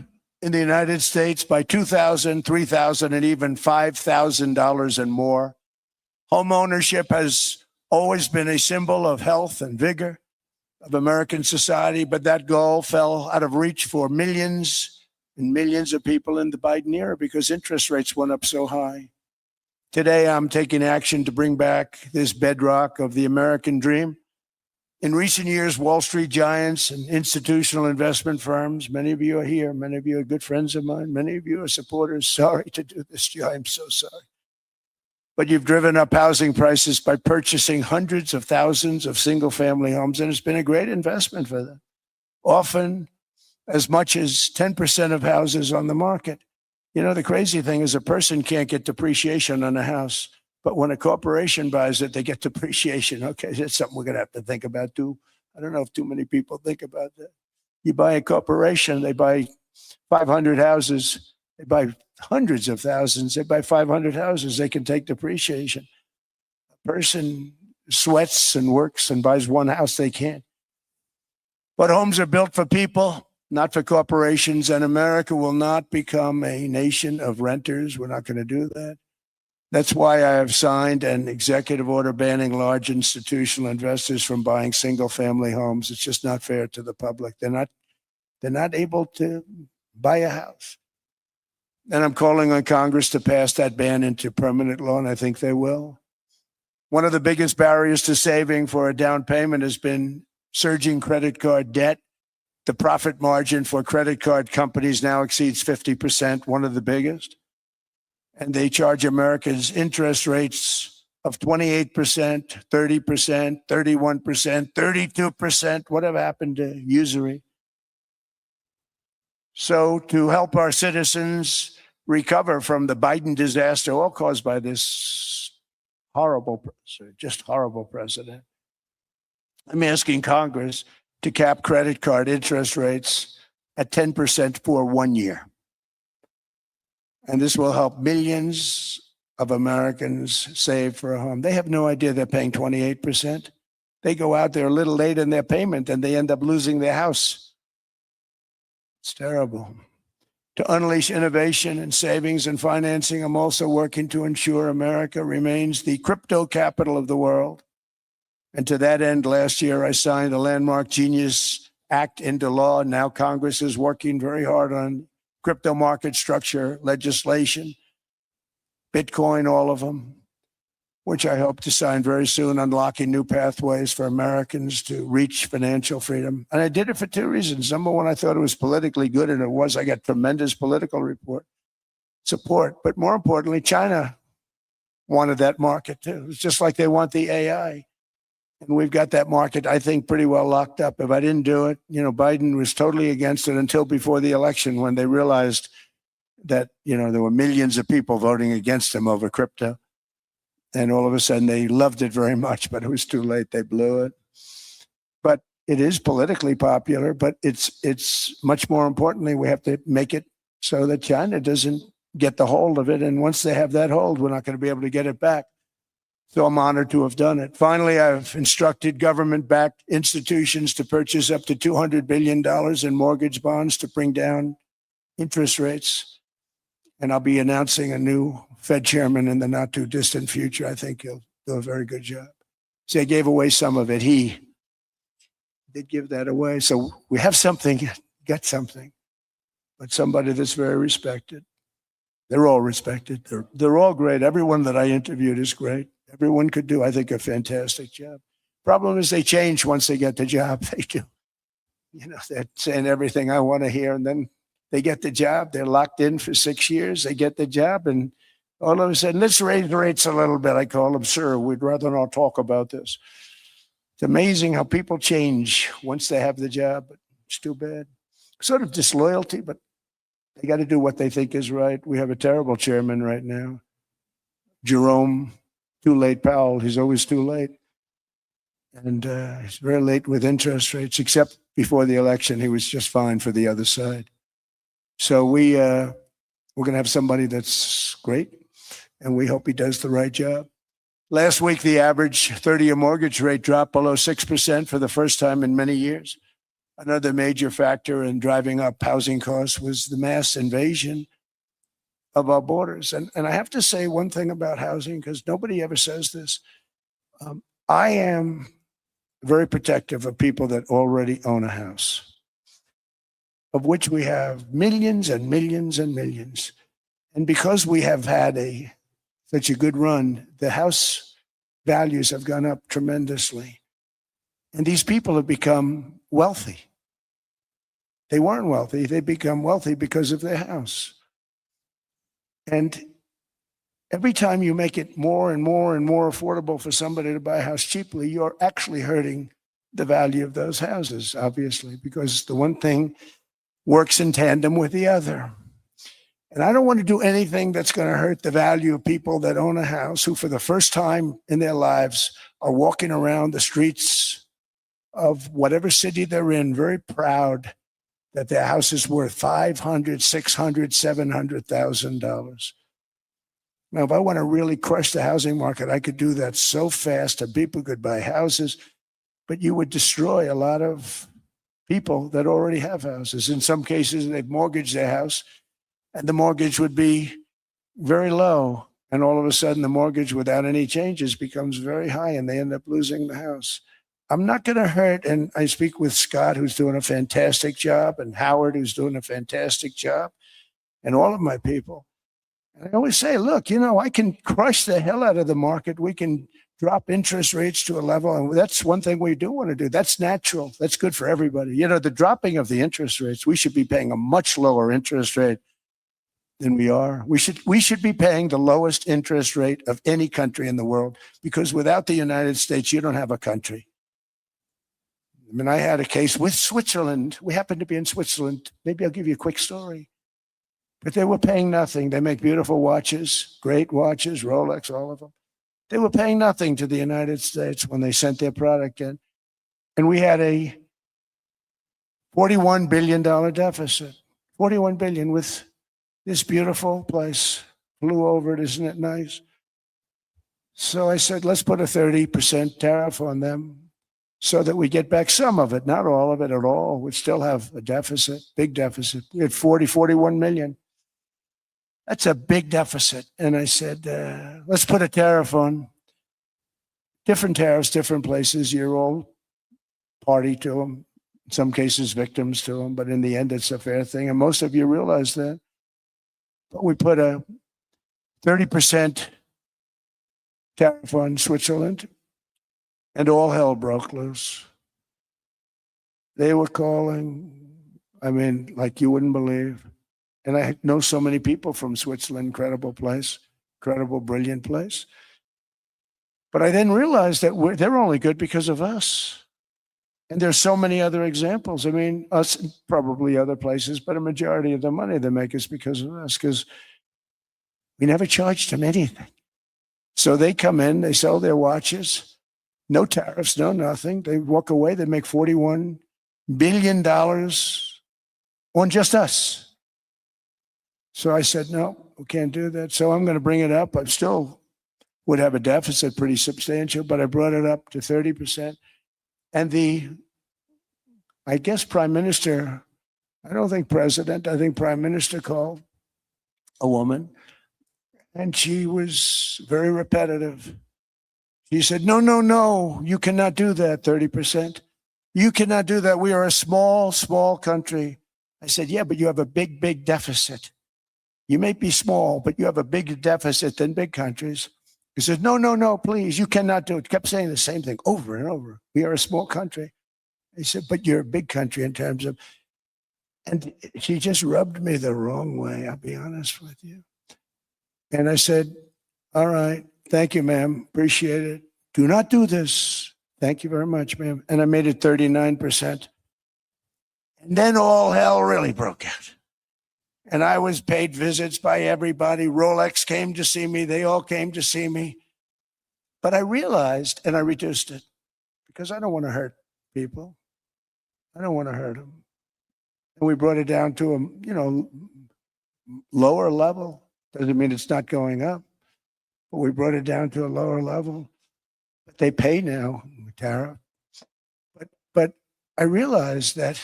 in the United States by $2,000, $3,000, and even $5,000 and more. Home ownership has always been a symbol of health and vigor of American society, but that goal fell out of reach for millions and millions of people in the Biden era because interest rates went up so high. Today, I'm taking action to bring back this bedrock of the American dream. In recent years, Wall Street giants and institutional investment firms, many of you are here, many of you are good friends of mine, many of you are supporters. Sorry to do this to you, I'm so sorry. But you've driven up housing prices by purchasing hundreds of thousands of single-family homes, and it's been a great investment for them. Often as much as 10% of houses on the market. You know, the crazy thing is a person can't get depreciation on a house. But when a corporation buys it, they get depreciation. Okay, that's something we're going to have to think about too. I don't know if too many people think about that. You buy a corporation, they buy 500 houses, they buy hundreds of thousands, they buy 500 houses, they can take depreciation. A person sweats and works and buys one house, they can't. But homes are built for people, not for corporations, and America will not become a nation of renters. We're not going to do that. That's why I have signed an executive order banning large institutional investors from buying single-family homes. It's just not fair to the public. They're not able to buy a house. And I'm calling on Congress to pass that ban into permanent law, and I think they will. One of the biggest barriers to saving for a down payment has been surging credit card debt. The profit margin for credit card companies now exceeds 50%, one of the biggest. And they charge Americans interest rates of 28%, 30%, 31%, 32%. Whatever happened to usury? So to help our citizens recover from the Biden disaster, all caused by this just horrible president, I'm asking Congress to cap credit card interest rates at 10% for 1 year. And this will help millions of Americans save for a home. They have no idea they're paying 28%. They go out there a little late in their payment and they end up losing their house. It's terrible. To unleash innovation and savings and financing, I'm also working to ensure America remains the crypto capital of the world. And to that end, last year, I signed the landmark Genius Act into law. Now Congress is working very hard on crypto market structure legislation, Bitcoin, all of them, which I hope to sign very soon, unlocking new pathways for Americans to reach financial freedom. And I did it for two reasons. Number one, I thought it was politically good, and it was. I got tremendous political support. But more importantly, China wanted that market too. It's just like they want the AI. And we've got that market, I think, pretty well locked up. If I didn't do it, Biden was totally against it until before the election when they realized that, there were millions of people voting against him over crypto. And all of a sudden they loved it very much, but it was too late. They blew it. But it is politically popular, but it's much more importantly, we have to make it so that China doesn't get the hold of it. And once they have that hold, we're not going to be able to get it back. So I'm honored to have done it. Finally, I've instructed government-backed institutions to purchase up to $200 billion in mortgage bonds to bring down interest rates. And I'll be announcing a new Fed chairman in the not too distant future. I think he'll do a very good job. See, I gave away some of it. He did give that away. So we have something, got something, but somebody that's very respected. They're all respected. They're all great. Everyone that I interviewed is great. Everyone could do, I think, a fantastic job. Problem is they change once they get the job. They do. They're saying everything I want to hear, and then they get the job. They're locked in for 6 years. They get the job, and all of a sudden, let's raise the rates a little bit. I call them, sir, we'd rather not talk about this. It's amazing how people change once they have the job, but it's too bad. sort of disloyalty, but they got to do what they think is right. We have a terrible chairman right now, Jerome, too late Powell. He's always too late. And he's very late with interest rates, except before the election, he was just fine for the other side. So we're going to have somebody that's great, and we hope he does the right job. Last week, the average 30-year mortgage rate dropped below 6% for the first time in many years. Another major factor in driving up housing costs was the mass invasion of our borders. And I have to say one thing about housing, because nobody ever says this. I am very protective of people that already own a house, of which we have millions and millions and millions. And because we have had such a good run, the house values have gone up tremendously. And these people have become wealthy. They weren't wealthy. They become wealthy because of their house. And every time you make it more and more and more affordable for somebody to buy a house cheaply, you're actually hurting the value of those houses, obviously, because the one thing works in tandem with the other. And I don't want to do anything that's going to hurt the value of people that own a house, who for the first time in their lives are walking around the streets of whatever city they're in, very proud that their house is worth $500,000, $600,000, $700,000. Now, if I want to really crush the housing market, I could do that so fast and people could buy houses, but you would destroy a lot of people that already have houses. In some cases, they've mortgaged their house, and the mortgage would be very low. And all of a sudden, the mortgage without any changes becomes very high, and they end up losing the house. I'm not going to hurt, and I speak with Scott, who's doing a fantastic job, and Howard, who's doing a fantastic job, and all of my people. And I always say, look, I can crush the hell out of the market. We can drop interest rates to a level, and that's one thing we do want to do. That's natural. That's good for everybody. The dropping of the interest rates, we should be paying a much lower interest rate than we are. We should be paying the lowest interest rate of any country in the world, because without the United States, you don't have a country. I mean, I had a case with Switzerland. We happened to be in Switzerland. Maybe I'll give you a quick story. But they were paying nothing. They make beautiful watches, great watches, Rolex, all of them. They were paying nothing to the United States when they sent their product in. And we had a $41 billion deficit, $41 billion, with this beautiful place. Flew over it, isn't it nice? So I said, let's put a 30% tariff on them so that we get back some of it, not all of it at all. We'd still have a deficit, big deficit. We had 41 million. That's a big deficit. And I said, let's put a tariff on. Different tariffs, different places. You're all party to them. In some cases, victims to them. But in the end, it's a fair thing. And most of you realize that. But we put a 30% tariff on Switzerland, and all hell broke loose. They were calling, like you wouldn't believe. And I know so many people from Switzerland, incredible place, incredible, brilliant place. But I then realized that they're only good because of us. And there's so many other examples. Us and probably other places, but a majority of the money they make is because of us, because we never charged them anything. So they come in, they sell their watches, no tariffs, no nothing. They walk away, they make $41 billion on just us. So I said, no, we can't do that. So I'm going to bring it up. I still would have a deficit pretty substantial, but I brought it up to 30%. And I guess Prime Minister, I don't think President, I think Prime Minister called a woman, and she was very repetitive. She said, no, you cannot do that, 30%. You cannot do that. We are a small, small country. I said, yeah, but you have a big, big deficit. You may be small, but you have a bigger deficit than big countries. He said, no, please, you cannot do it. Kept saying the same thing over and over. We are a small country. He said, but you're a big country in terms of, and she just rubbed me the wrong way, I'll be honest with you. And I said, all right, thank you, ma'am, appreciate it. Do not do this. Thank you very much, ma'am. And I made it 39%. And then all hell really broke out. And I was paid visits by everybody. Rolex came to see me. They all came to see me. But I realized, and I reduced it, because I don't want to hurt people. I don't want to hurt them. And we brought it down to a, lower level. Doesn't mean it's not going up, but we brought it down to a lower level. But they pay now, tariff. But I realized that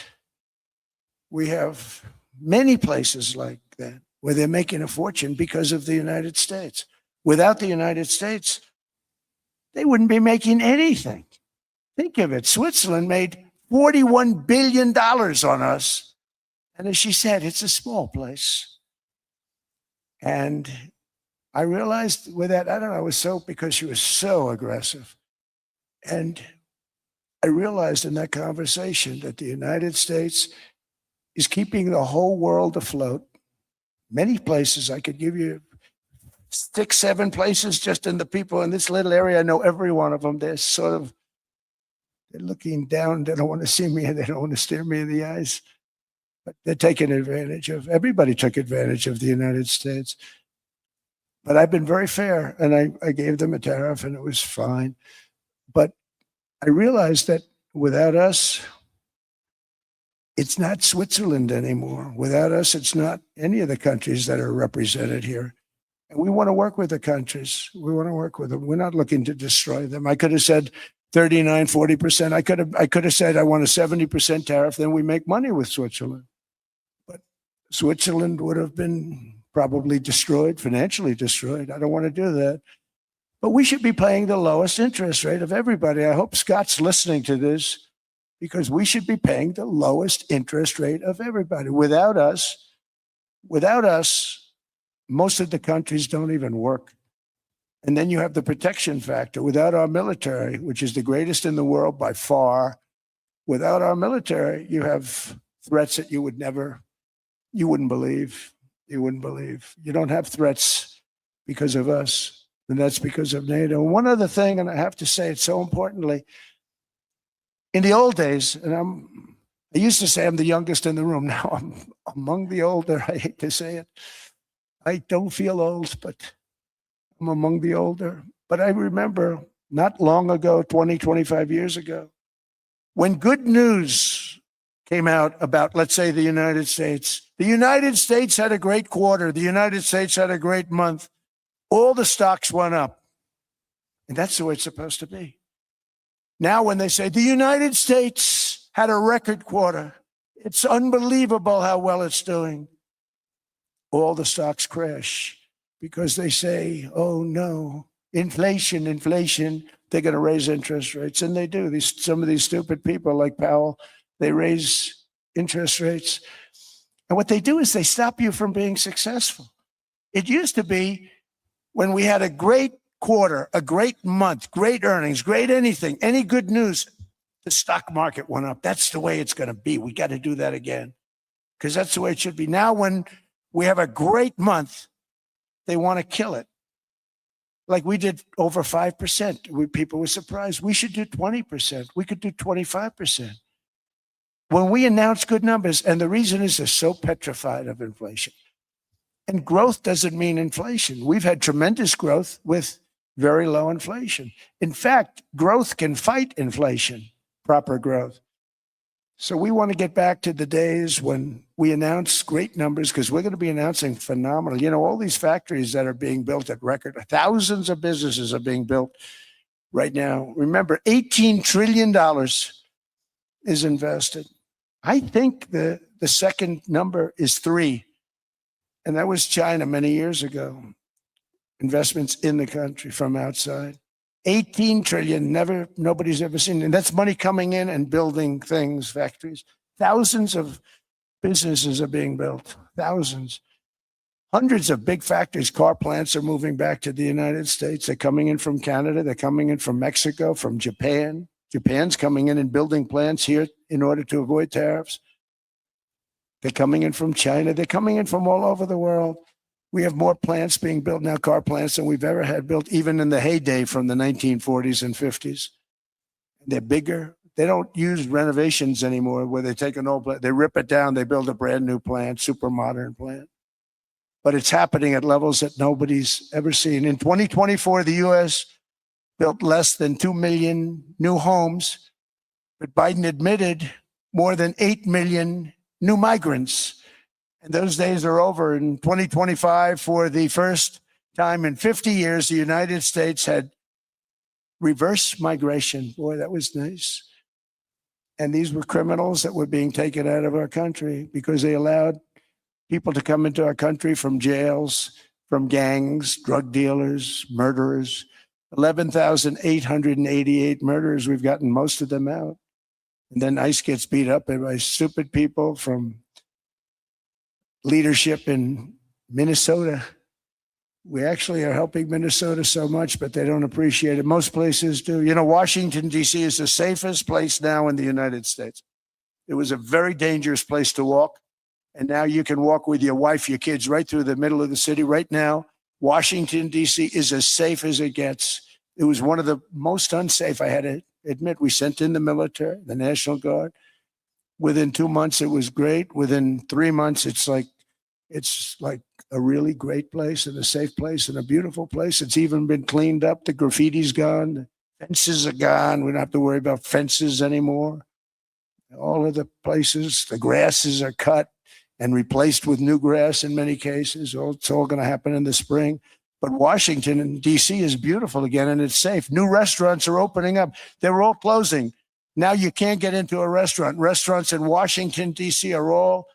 we have many places like that where they're making a fortune because of the United States. Without the United States, they wouldn't be making anything. Think of it. Switzerland made $41 billion on us. And as she said, it's a small place. And I realized with that, I don't know, it was so because she was so aggressive. And I realized in that conversation that the United States is keeping the whole world afloat. Many places, I could give you 6, 7 places just in the people in this little area. I know every one of them. They're sort of, they're looking down. They don't want to see me and they don't want to stare me in the eyes. But they're taking advantage of, everybody took advantage of the United States. But I've been very fair and I gave them a tariff and it was fine. But I realized that without us, it's not Switzerland anymore. Without us, it's not any of the countries that are represented here. And we want to work with the countries. We want to work with them. We're not looking to destroy them. I could have said 39, 40%. I could have said I want a 70% tariff, then we make money with Switzerland. But Switzerland would have been probably destroyed, financially destroyed. I don't want to do that. But we should be paying the lowest interest rate of everybody. I hope Scott's listening to this, because we should be paying the lowest interest rate of everybody. Without us, most of the countries don't even work. And then you have the protection factor. Without our military, which is the greatest in the world by far, without our military, you have threats that you wouldn't believe. You wouldn't believe. You don't have threats because of us, and that's because of NATO. One other thing, and I have to say it so importantly, in the old days, and I used to say I'm the youngest in the room. Now I'm among the older. I hate to say it. I don't feel old, but I'm among the older. But I remember not long ago, 20, 25 years ago, when good news came out about, let's say, the United States. The United States had a great quarter. The United States had a great month. All the stocks went up. And that's the way it's supposed to be. Now, when they say the United States had a record quarter, it's unbelievable how well it's doing. All the stocks crash because they say, oh no, inflation, they're going to raise interest rates. And they do. Some of these stupid people like Powell, they raise interest rates. And what they do is they stop you from being successful. It used to be when we had a great quarter, a great month, great earnings, great anything, any good news, the stock market went up. That's the way it's going to be. We got to do that again because that's the way it should be. Now, when we have a great month, they want to kill it. Like we did over 5%. People were surprised. We should do 20%. We could do 25%. When we announce good numbers, and the reason is they're so petrified of inflation. And growth doesn't mean inflation. We've had tremendous growth with very low inflation. In fact, growth can fight inflation, proper growth. So we want to get back to the days when we announce great numbers, because we're going to be announcing phenomenal. You know, all these factories that are being built at record, thousands of businesses are being built right now. Remember, $18 trillion is invested. I think the second number is 3. And that was China many years ago. Investments in the country from outside. 18 trillion, nobody's ever seen. And that's money coming in and building things, factories. Thousands of businesses are being built, thousands. Hundreds of big factories, car plants are moving back to the United States. They're coming in from Canada. They're coming in from Mexico, from Japan. Japan's coming in and building plants here in order to avoid tariffs. They're coming in from China. They're coming in from all over the world. We have more plants being built now, car plants, than we've ever had built, even in the heyday from the 1940s and 50s. They're bigger. They don't use renovations anymore where they take an old plant, they rip it down, they build a brand new plant, super modern plant. But it's happening at levels that nobody's ever seen. In 2024, the U.S. built less than 2 million new homes, but Biden admitted more than 8 million new migrants. And those days are over. In 2025, for the first time in 50 years, the United States had reverse migration. Boy, that was nice. And these were criminals that were being taken out of our country because they allowed people to come into our country from jails, from gangs, drug dealers, murderers. 11,888 murderers. We've gotten most of them out. And then ICE gets beat up by stupid people from leadership in Minnesota. We actually are helping Minnesota so much, but they don't appreciate it. Most places do. You know, Washington, D.C. is the safest place now in the United States. It was a very dangerous place to walk. And now you can walk with your wife, your kids, right through the middle of the city. Right now, Washington, D.C. is as safe as it gets. It was one of the most unsafe, I had to admit. We sent in the military, the National Guard. Within 2 months, it was great. Within 3 months, it's like a really great place and a safe place and a beautiful place. It's even been cleaned up. The graffiti's gone. The fences are gone. We don't have to worry about fences anymore. All of the places, the grasses are cut and replaced with new grass in many cases. It's all going to happen in the spring. But Washington and D.C. is beautiful again, and it's safe. New restaurants are opening up. They were all closing. Now you can't get into a restaurant. Restaurants in Washington, D.C. are all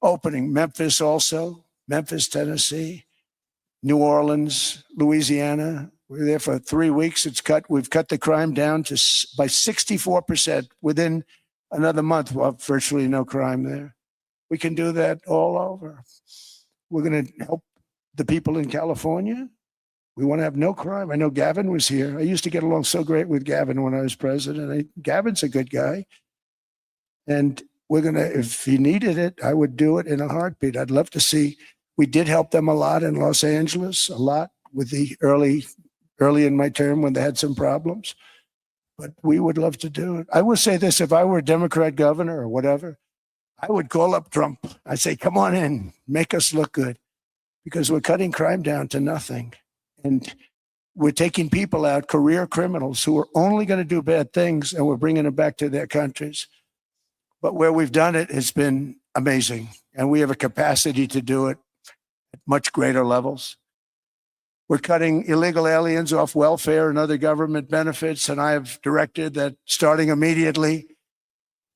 opening. Memphis also, Memphis, Tennessee, New Orleans, Louisiana. We were there for 3 weeks. We've cut the crime down by 64% within another month. We'll have virtually no crime there. We can do that all over. We're going to help the people in California. We want to have no crime. I know Gavin was here. I used to get along so great with Gavin when I was president. Gavin's a good guy. And we're going to, if he needed it, I would do it in a heartbeat. I'd love to see. We did help them a lot in Los Angeles, a lot with the early in my term when they had some problems. But we would love to do it. I will say this, if I were a Democrat governor or whatever, I would call up Trump. I'd say, come on in, make us look good, because we're cutting crime down to nothing. And we're taking people out, career criminals who are only going to do bad things, and we're bringing them back to their countries. But where we've done it, it's been amazing. And we have a capacity to do it at much greater levels. We're cutting illegal aliens off welfare and other government benefits. And I have directed that starting immediately,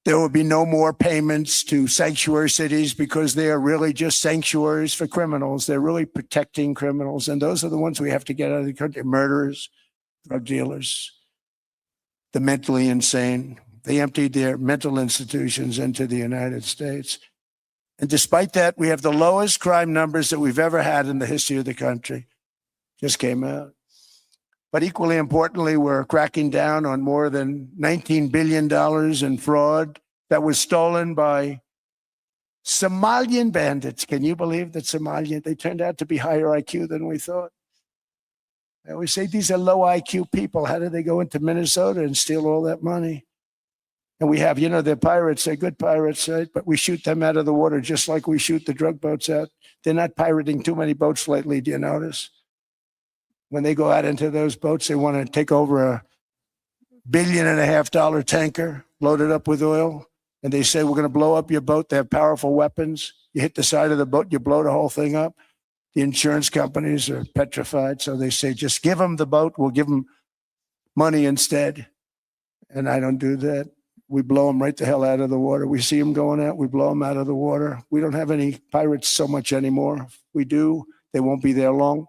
there will be no more payments to sanctuary cities, because they are really just sanctuaries for criminals. They're really protecting criminals. And those are the ones we have to get out of the country: murderers, drug dealers, the mentally insane. They emptied their mental institutions into the United States. And despite that, we have the lowest crime numbers that we've ever had in the history of the country. Just came out. But equally importantly, we're cracking down on more than $19 billion in fraud that was stolen by Somalian bandits. Can you believe that Somalian? They turned out to be higher IQ than we thought. I always say these are low IQ people. How did they go into Minnesota and steal all that money? And we have, they're pirates. They're good pirates, right? But we shoot them out of the water just like we shoot the drug boats out. They're not pirating too many boats lately. Do you notice? When they go out into those boats, they want to take over $1.5 billion tanker loaded up with oil. And they say, we're going to blow up your boat. They have powerful weapons. You hit the side of the boat, you blow the whole thing up. The insurance companies are petrified. So they say, just give them the boat. We'll give them money instead. And I don't do that. We blow them right the hell out of the water. We see them going out. We blow them out of the water. We don't have any pirates so much anymore. If we do, they won't be there long.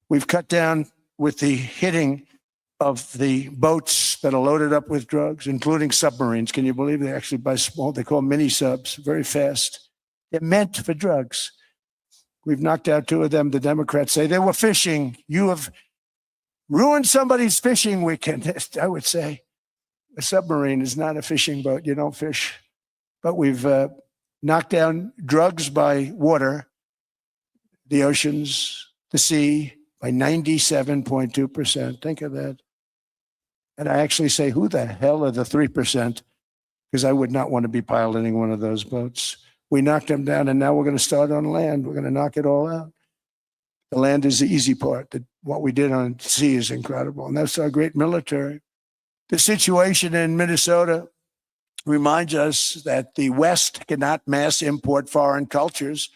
We've cut down with the hitting of the boats that are loaded up with drugs, including submarines. Can you believe they actually buy small? They call them mini subs, very fast. They're meant for drugs. We've knocked out 2 of them. The Democrats say they were fishing. You have ruined somebody's fishing weekend. I would say a submarine is not a fishing boat. You don't fish. But we've knocked down drugs by water, the oceans, the sea, by 97.2%. Think of that. And I actually say, who the hell are the 3%? Because I would not want to be piloting one of those boats. We knocked them down, and now we're going to start on land. We're going to knock it all out. The land is the easy part. What we did on sea is incredible, and that's our great military. The situation in Minnesota reminds us that the West cannot mass import foreign cultures,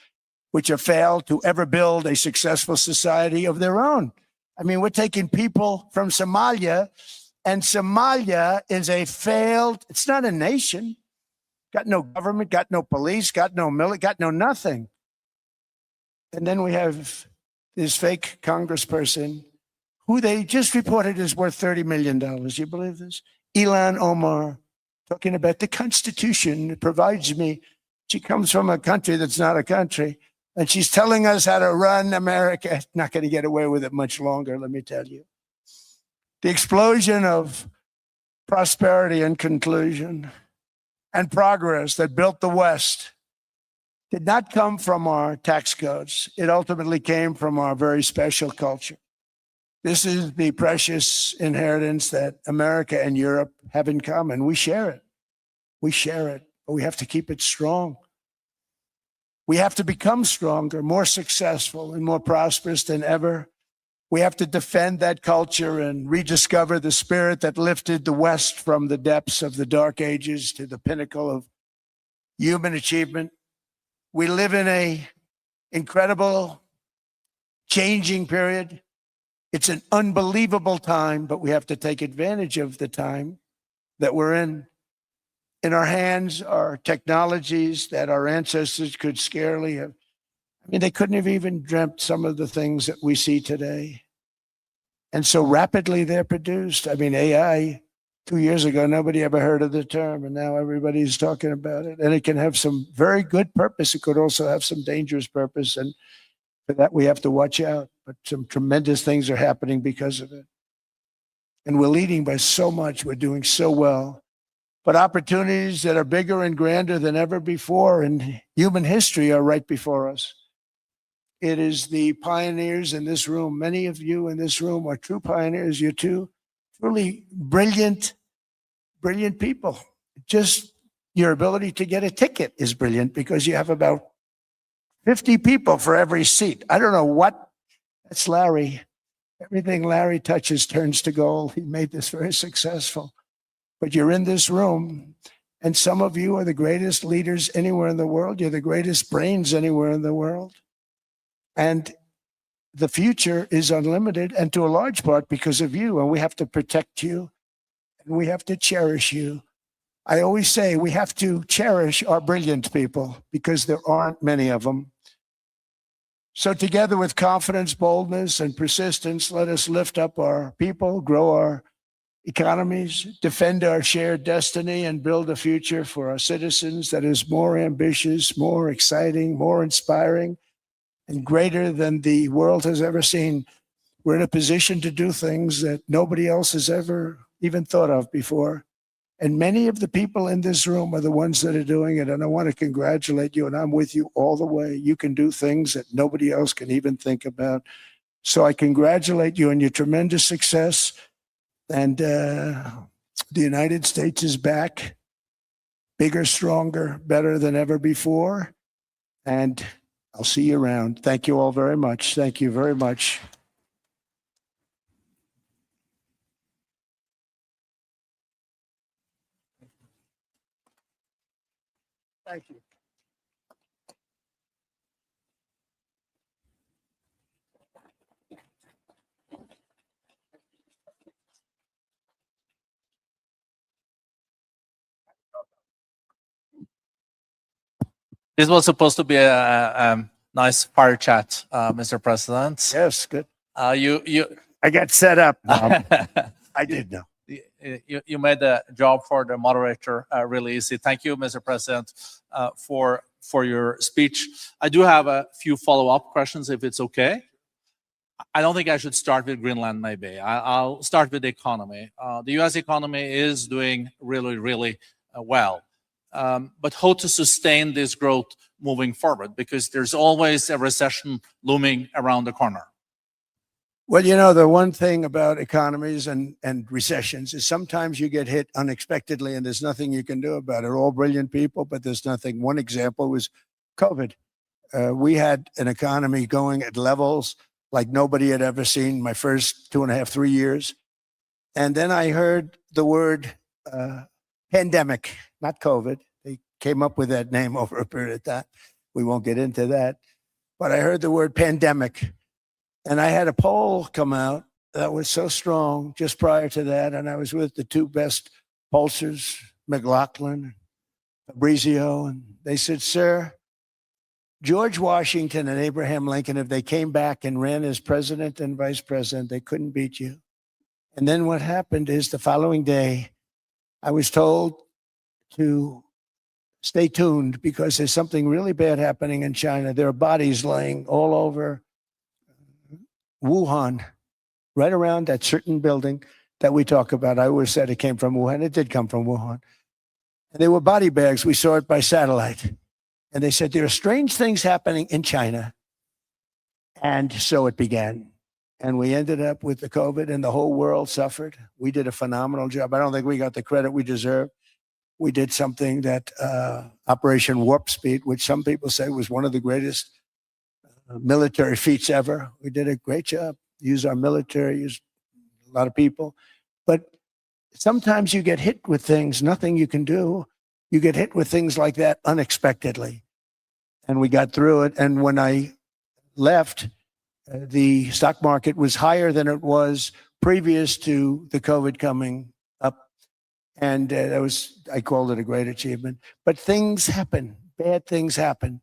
which have failed to ever build a successful society of their own. I mean, we're taking people from Somalia, and Somalia is a failed, it's not a nation, got no government, got no police, got no military, got no nothing. And then we have this fake congressperson who they just reported is worth $30 million. You believe this? Ilhan Omar, talking about the Constitution provides me. She comes from a country that's not a country, and she's telling us how to run America. Not going to get away with it much longer, let me tell you. The explosion of prosperity and conclusion and progress that built the West did not come from our tax codes. It ultimately came from our very special culture. This is the precious inheritance that America and Europe have in common. We share it. We share it, but we have to keep it strong. We have to become stronger, more successful, and more prosperous than ever. We have to defend that culture and rediscover the spirit that lifted the West from the depths of the Dark Ages to the pinnacle of human achievement. We live in an incredible, changing period. It's an unbelievable time, but we have to take advantage of the time that we're in. In our hands are technologies that our ancestors could scarcely have. I mean, they couldn't have even dreamt some of the things that we see today. And so rapidly they're produced. I mean, AI, 2 years ago, nobody ever heard of the term, and now everybody's talking about it. And it can have some very good purpose. It could also have some dangerous purpose. And for that, we have to watch out. But some tremendous things are happening because of it. And we're leading by so much. We're doing so well. But opportunities that are bigger and grander than ever before in human history are right before us. It is the pioneers in this room. Many of you in this room are true pioneers. You're two truly brilliant people. Just your ability to get a ticket is brilliant because you have about 50 people for every seat. I don't know what, that's Larry. Everything Larry touches turns to gold. He made this very successful. But you're in this room, and some of you are the greatest leaders anywhere in the world. You're the greatest brains anywhere in the world. And the future is unlimited, and to a large part because of you. And we have to protect you, and we have to cherish you. I always say we have to cherish our brilliant people because there aren't many of them. So together with confidence, boldness, and persistence, let us lift up our people, grow our economies, defend our shared destiny, and build a future for our citizens that is more ambitious, more exciting, more inspiring, and greater than the world has ever seen. We're in a position to do things that nobody else has ever even thought of before. And many of the people in this room are the ones that are doing it. And I want to congratulate you, and I'm with you all the way. You can do things that nobody else can even think about. So I congratulate you on your tremendous success. And the United States is back, bigger, stronger, better than ever before. And I'll see you around. Thank you all very much. Thank you very much. Thank you. This was supposed to be a nice fire chat, Mr. President. Yes, good. You I got set up. I did know. You made the job for the moderator really easy. Thank you, Mr. President, for your speech. I do have a few follow-up questions, if it's okay. I don't think I should start with Greenland, maybe. I'll start with the economy. The U.S. economy is doing really, really well. But how to sustain this growth moving forward? Because there's always a recession looming around the corner. Well, you know, the one thing about economies and recessions is sometimes you get hit unexpectedly and there's nothing you can do about it. All brilliant people, but there's nothing. One example was COVID. We had an economy going at levels like nobody had ever seen my first 2.5, 3 years. And then I heard the word pandemic, not COVID. They came up with that name over a period of time. We won't get into that. But I heard the word pandemic. And I had a poll come out that was so strong just prior to that. And I was with the two best pollsters, McLaughlin, Fabrizio, and they said, sir, George Washington and Abraham Lincoln, if they came back and ran as president and vice president, they couldn't beat you. And then what happened is the following day, I was told to stay tuned because there's something really bad happening in China. There are bodies laying all over Wuhan, right around that certain building that we talk about. I always said it came from Wuhan. It did come from Wuhan. And they were body bags. We saw it by satellite. And they said, there are strange things happening in China. And so it began. And we ended up with the COVID and the whole world suffered. We did a phenomenal job. I don't think we got the credit we deserve. We did something that Operation Warp Speed, which some people say was one of the greatest military feats ever. We did a great job. Use our military, use a lot of people. But sometimes you get hit with things, nothing you can do. You get hit with things like that unexpectedly. And we got through it. And when I left, the stock market was higher than it was previous to the COVID coming up. And that was, I called it a great achievement. But things happen, bad things happen.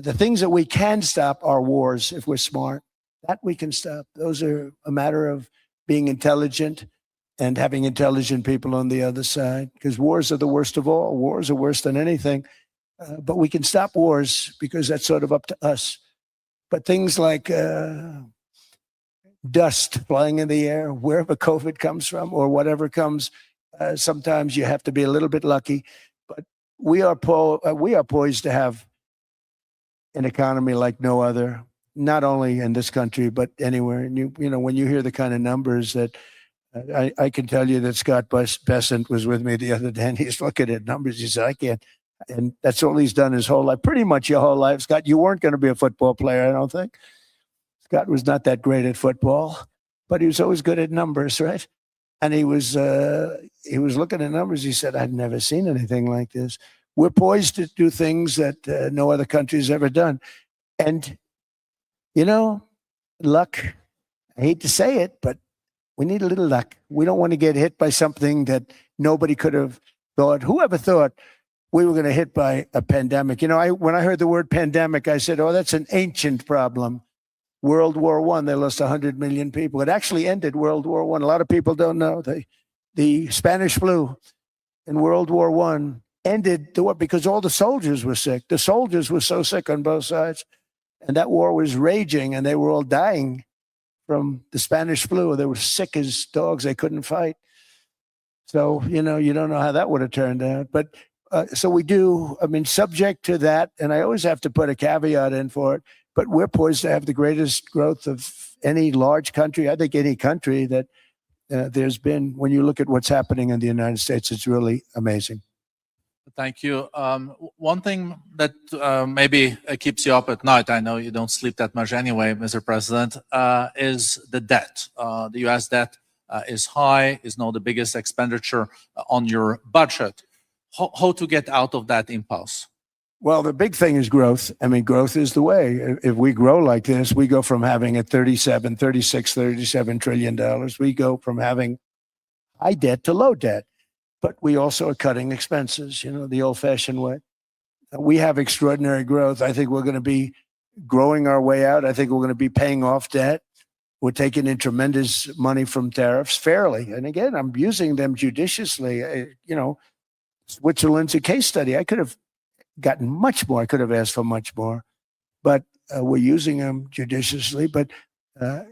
The things that we can stop are wars if we're smart. That we can stop. Those are a matter of being intelligent and having intelligent people on the other side, because wars are the worst of all. Wars are worse than anything. But we can stop wars because that's sort of up to us. But things like dust flying in the air, wherever COVID comes from or whatever comes, sometimes you have to be a little bit lucky. But we are poised to have an economy like no other, not only in this country, but anywhere. And you know, when you hear the kind of numbers that I can tell you that Scott Bessent was with me the other day, and he's looking at numbers. He said, I can't. And that's all he's done his whole life, pretty much your whole life. Scott, you weren't going to be a football player, I don't think. Scott was not that great at football, but he was always good at numbers, right? And he was looking at numbers. He said, I've never seen anything like this. We're poised to do things that no other country's ever done. And, you know, luck, I hate to say it, but we need a little luck. We don't want to get hit by something that nobody could have thought. Whoever thought we were going to hit by a pandemic? You know, when I heard the word pandemic, I said, oh, that's an ancient problem. World War I, they lost 100 million people. It actually ended World War I. A lot of people don't know. The Spanish flu in World War I ended the war because all the soldiers were sick. The soldiers were so sick on both sides. And that war was raging, and they were all dying from the Spanish flu. They were sick as dogs. They couldn't fight. So, you know, you don't know how that would have turned out. But so we do, I mean, subject to that, and I always have to put a caveat in for it, but we're poised to have the greatest growth of any large country. I think any country that there's been. When you look at what's happening in the United States, it's really amazing. Thank you. One thing that maybe keeps you up at night, I know you don't sleep that much anyway, Mr. President, is the debt. The U.S. debt is high, is now the biggest expenditure on your budget. How to get out of that impasse? Well, the big thing is growth. I mean, growth is the way. If we grow like this, we go from having a $37 trillion. We go from having high debt to low debt. But we also are cutting expenses, you know, the old-fashioned way. We have extraordinary growth. I think we're going to be growing our way out. I think we're going to be paying off debt. We're taking in tremendous money from tariffs fairly. And again, I'm using them judiciously. You know, Switzerland's a case study. I could have gotten much more. I could have asked for much more. But we're using them judiciously. But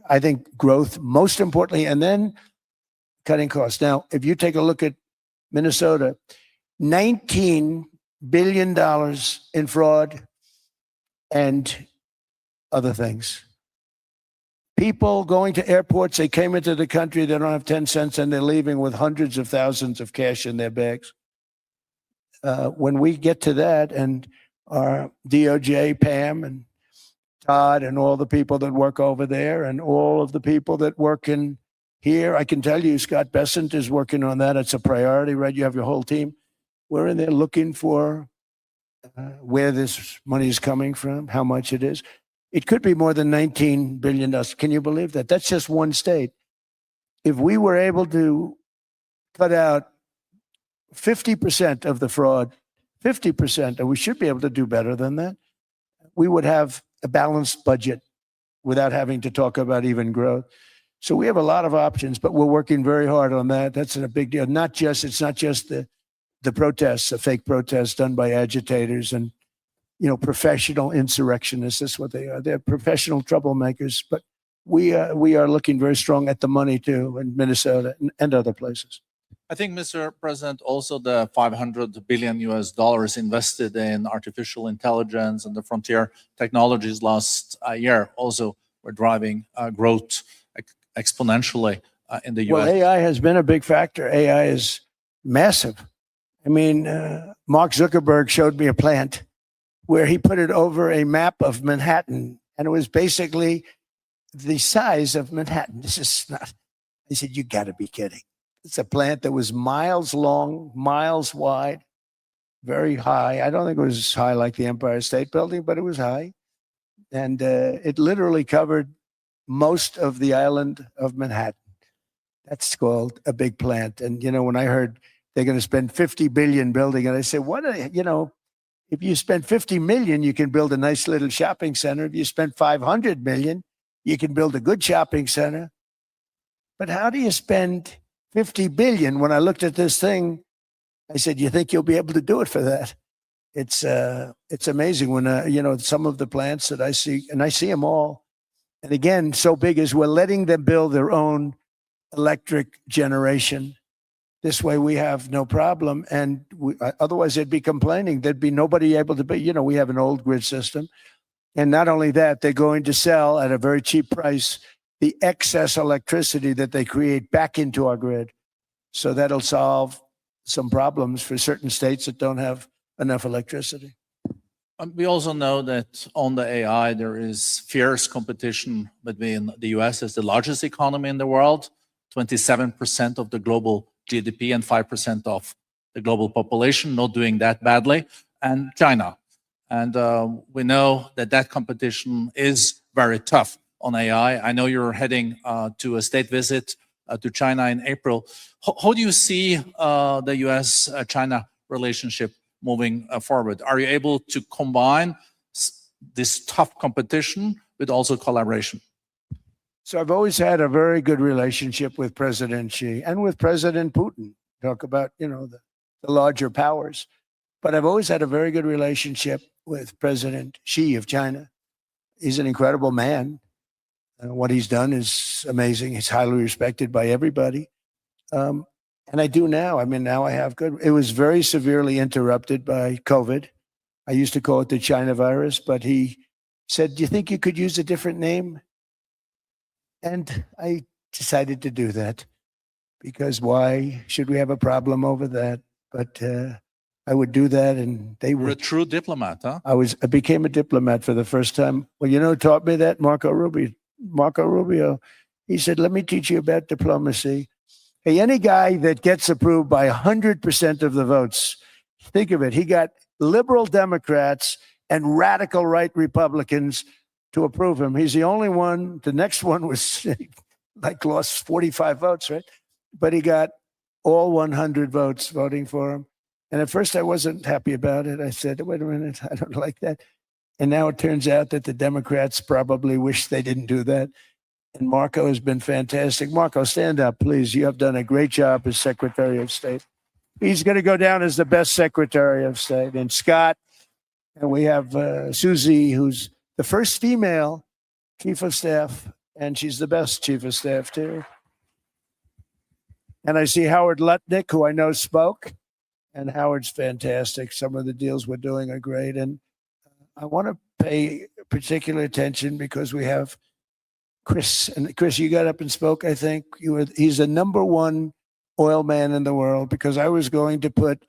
I think growth, most importantly, and then cutting costs. Now, if you take a look at Minnesota, $19 billion in fraud and other things. People going to airports, they came into the country, they don't have 10 cents, and they're leaving with hundreds of thousands of cash in their bags. When we get to that, and our DOJ, Pam, and Todd, and all the people that work over there, and all of the people that work in here, I can tell you, Scott Bessent is working on that. It's a priority, right? You have your whole team. We're in there looking for where this money is coming from, how much it is. It could be more than $19 billion. Can you believe that? That's just one state. If we were able to cut out 50% of the fraud, 50%, and we should be able to do better than that, we would have a balanced budget without having to talk about even growth. So we have a lot of options, but we're working very hard on that. That's a big deal. It's not just the protests, the fake protests done by agitators and, professional insurrectionists. That's what they are. They're professional troublemakers. But we are looking very strong at the money too in Minnesota and other places. I think, Mr. President, also the $500 billion invested in artificial intelligence and the frontier technologies last year also were driving growth exponentially in the U.S. Well, AI has been a big factor. AI is massive. I mean, Mark Zuckerberg showed me a plant where he put it over a map of Manhattan, and it was basically the size of Manhattan. This is not, I said, you got to be kidding. It's a plant that was miles long, miles wide, very high. I don't think it was as high like the Empire State Building, but it was high. And it literally covered most of the island of Manhattan. That's called a big plant. And, when I heard they're going to spend $50 billion building it, I said, if you spend $50 million, you can build a nice little shopping center. If you spend $500 million, you can build a good shopping center. But how do you spend $50 billion? When I looked at this thing, I said, you think you'll be able to do it for that? It's amazing when, some of the plants that I see, and I see them all. And again, so big as we're letting them build their own electric generation. This way we have no problem. And otherwise they'd be complaining. There'd be nobody able to be, we have an old grid system. And not only that, they're going to sell at a very cheap price the excess electricity that they create back into our grid. So that'll solve some problems for certain states that don't have enough electricity. We also know that on the AI, there is fierce competition between the US as the largest economy in the world, 27% of the global GDP and 5% of the global population, not doing that badly, and China. And we know that competition is very tough on AI. I know you're heading to a state visit to China in April. How do you see the US-China relationship moving forward? Are you able to combine this tough competition with also collaboration? So I've always had a very good relationship with President Xi and with President Putin. Talk about, the larger powers. But I've always had a very good relationship with President Xi of China. He's an incredible man. What he's done is amazing. He's highly respected by everybody. And I do now. I mean, now I have good. It was very severely interrupted by COVID. I used to call it the China virus, but he said, do you think you could use a different name? And I decided to do that because why should we have a problem over that? But I would do that, and they were a true diplomat, huh? I became a diplomat for the first time. Well, who taught me that? Marco Rubio. He said, let me teach you about diplomacy. Hey, any guy that gets approved by 100% of the votes, think of it. He got liberal Democrats and radical right Republicans to approve him. He's the only one. The next one was lost 45 votes, right? But he got all 100 votes voting for him. And at first I wasn't happy about it. I said, wait a minute, I don't like that. And now it turns out that the Democrats probably wish they didn't do that. And Marco has been fantastic. Marco, stand up, please. You have done a great job as Secretary of State. He's going to go down as the best Secretary of State. And Scott, and we have Susie, who's the first female Chief of Staff, and she's the best Chief of Staff, too. And I see Howard Lutnick, who I know spoke, and Howard's fantastic. Some of the deals we're doing are great. And I want to pay particular attention because we have Chris, and Chris, you got up and spoke. I think he's the number one oil man in the world, because I was going to put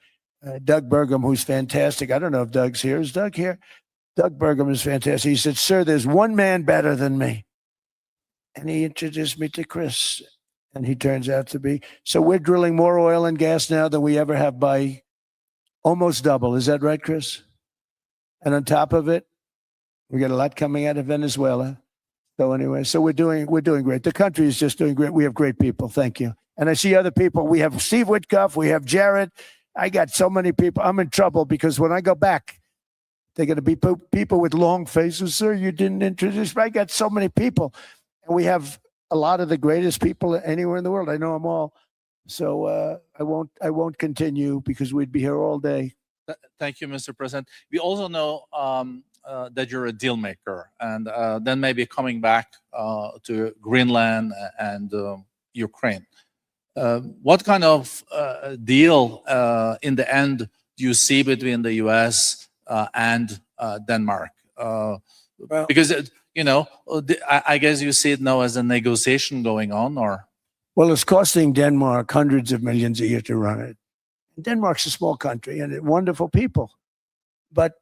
Doug Burgum, who's fantastic. I don't know if Doug's here. Is Doug here? Doug Burgum is fantastic. He said, "Sir, there's one man better than me." And he introduced me to Chris, and he turns out to be. So we're drilling more oil and gas now than we ever have, by almost double. Is that right, Chris? And on top of it, we got a lot coming out of Venezuela. So anyway, so we're doing great. The country is just doing great. We have great people. Thank you. And I see other people. We have Steve Witkoff. We have Jared. I got so many people. I'm in trouble, because when I go back, they're going to be people with long faces. Sir, you didn't introduce me. I got so many people. And we have a lot of the greatest people anywhere in the world. I know them all. So I won't continue, because we'd be here all day. Thank you, Mr. President. We also know that you're a deal maker, and then maybe coming back to Greenland and Ukraine. What kind of deal in the end do you see between the U.S. And Denmark? Because I guess you see it now as a negotiation going on, or? Well, it's costing Denmark hundreds of millions a year to run it. Denmark's a small country and wonderful people, but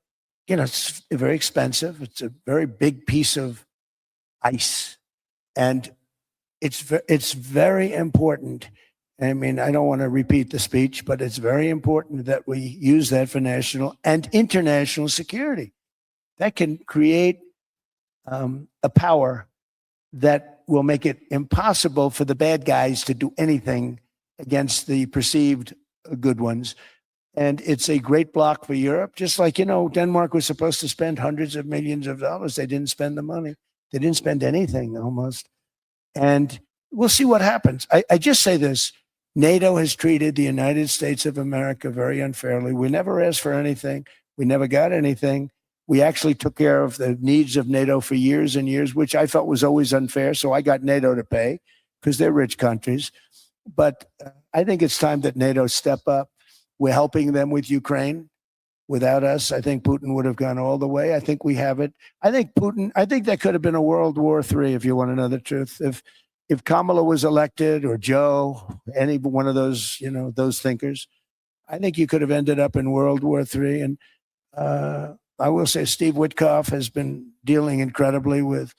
it's very expensive. It's a very big piece of ice, and it's very important. I mean, I don't want to repeat the speech, but it's very important that we use that for national and international security. That can create a power that will make it impossible for the bad guys to do anything against the perceived good ones. And it's a great block for Europe. Just like, Denmark was supposed to spend hundreds of millions of dollars. They didn't spend the money. They didn't spend anything almost. And we'll see what happens. I just say this. NATO has treated the United States of America very unfairly. We never asked for anything. We never got anything. We actually took care of the needs of NATO for years and years, which I felt was always unfair. So I got NATO to pay, because they're rich countries. But I think it's time that NATO step up. We're helping them with Ukraine. Without us, I think Putin would have gone all the way. I think we have it. I think that could have been a World War III, if you want to know the truth. If Kamala was elected, or Joe, any one of those, those thinkers, I think you could have ended up in World War III. And I will say Steve Witkoff has been dealing incredibly with.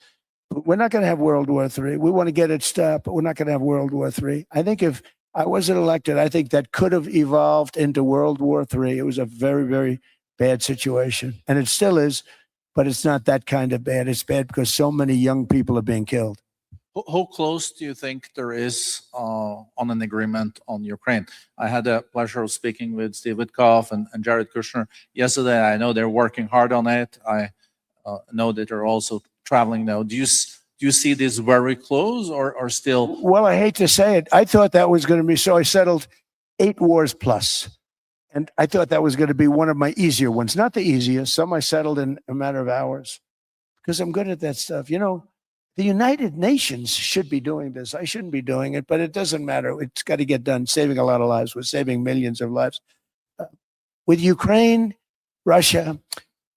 We're not going to have World War III. We want to get it stopped, but we're not going to have World War III. I think if I wasn't elected, I think that could have evolved into World War III. It was a very, very bad situation. And it still is, but it's not that kind of bad. It's bad because so many young people are being killed. How close do you think there is on an agreement on Ukraine? I had the pleasure of speaking with Steve Witkoff and Jared Kushner yesterday. I know they're working hard on it. I know that they're also traveling now. Do you see this very close, or still? Well, I hate to say it. I thought that was going to be, so I settled 8 wars plus. And I thought that was going to be one of my easier ones. Not the easiest. Some I settled in a matter of hours, because I'm good at that stuff. The United Nations should be doing this. I shouldn't be doing it, but it doesn't matter. It's got to get done. Saving a lot of lives. We're saving millions of lives. With Ukraine, Russia,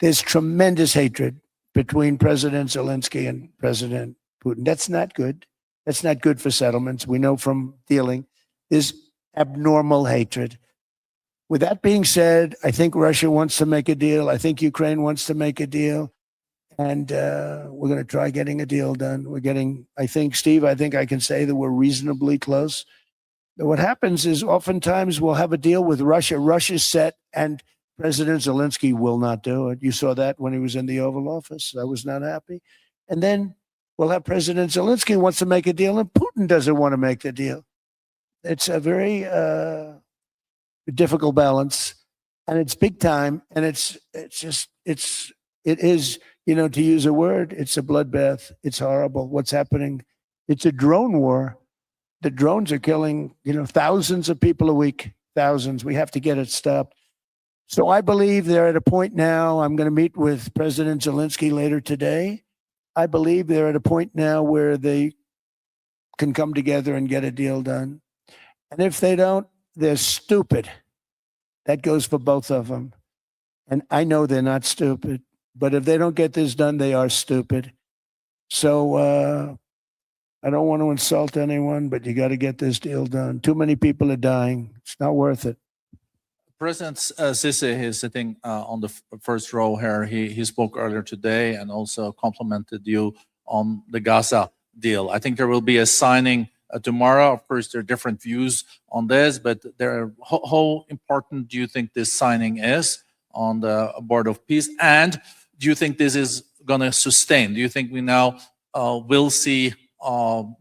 there's tremendous hatred between President Zelensky and President Putin. That's not good. That's not good for settlements. We know from dealing. There's abnormal hatred. With that being said, I think Russia wants to make a deal. I think Ukraine wants to make a deal. And we're going to try getting a deal done. I think, Steve, I can say that we're reasonably close. But what happens is oftentimes we'll have a deal with Russia. Russia's set, and President Zelensky will not do it. You saw that when he was in the Oval Office. I was not happy. And then we'll have President Zelensky wants to make a deal, and Putin doesn't want to make the deal. It's a very difficult balance, and it's big time, and it is, to use a word, it's a bloodbath. It's horrible what's happening. It's a drone war. The drones are killing, thousands of people a week, thousands. We have to get it stopped. So I believe they're at a point now. I'm going to meet with President Zelensky later today. I believe they're at a point now where they can come together and get a deal done. And if they don't, they're stupid. That goes for both of them. And I know they're not stupid. But if they don't get this done, they are stupid. So I don't want to insult anyone, but you got to get this deal done. Too many people are dying. It's not worth it. President Sisi is sitting on the first row here. He spoke earlier today and also complimented you on the Gaza deal. I think there will be a signing tomorrow. Of course, there are different views on this, but how important do you think this signing is on the board of peace? And do you think this is going to sustain? Do you think we now will see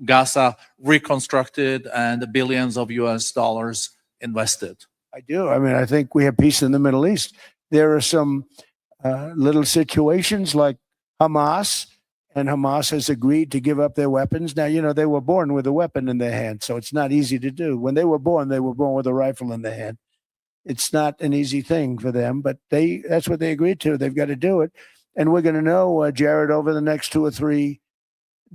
Gaza reconstructed and billions of US dollars invested? I do. I mean, I think we have peace in the Middle East. There are some little situations like Hamas, and Hamas has agreed to give up their weapons. Now, you know, they were born with a weapon in their hand, so it's not easy to do. When they were born with a rifle in their hand. It's not an easy thing for them, but that's what they agreed to. They've got to do it. And we're going to know, Jared, over the next 2 or 3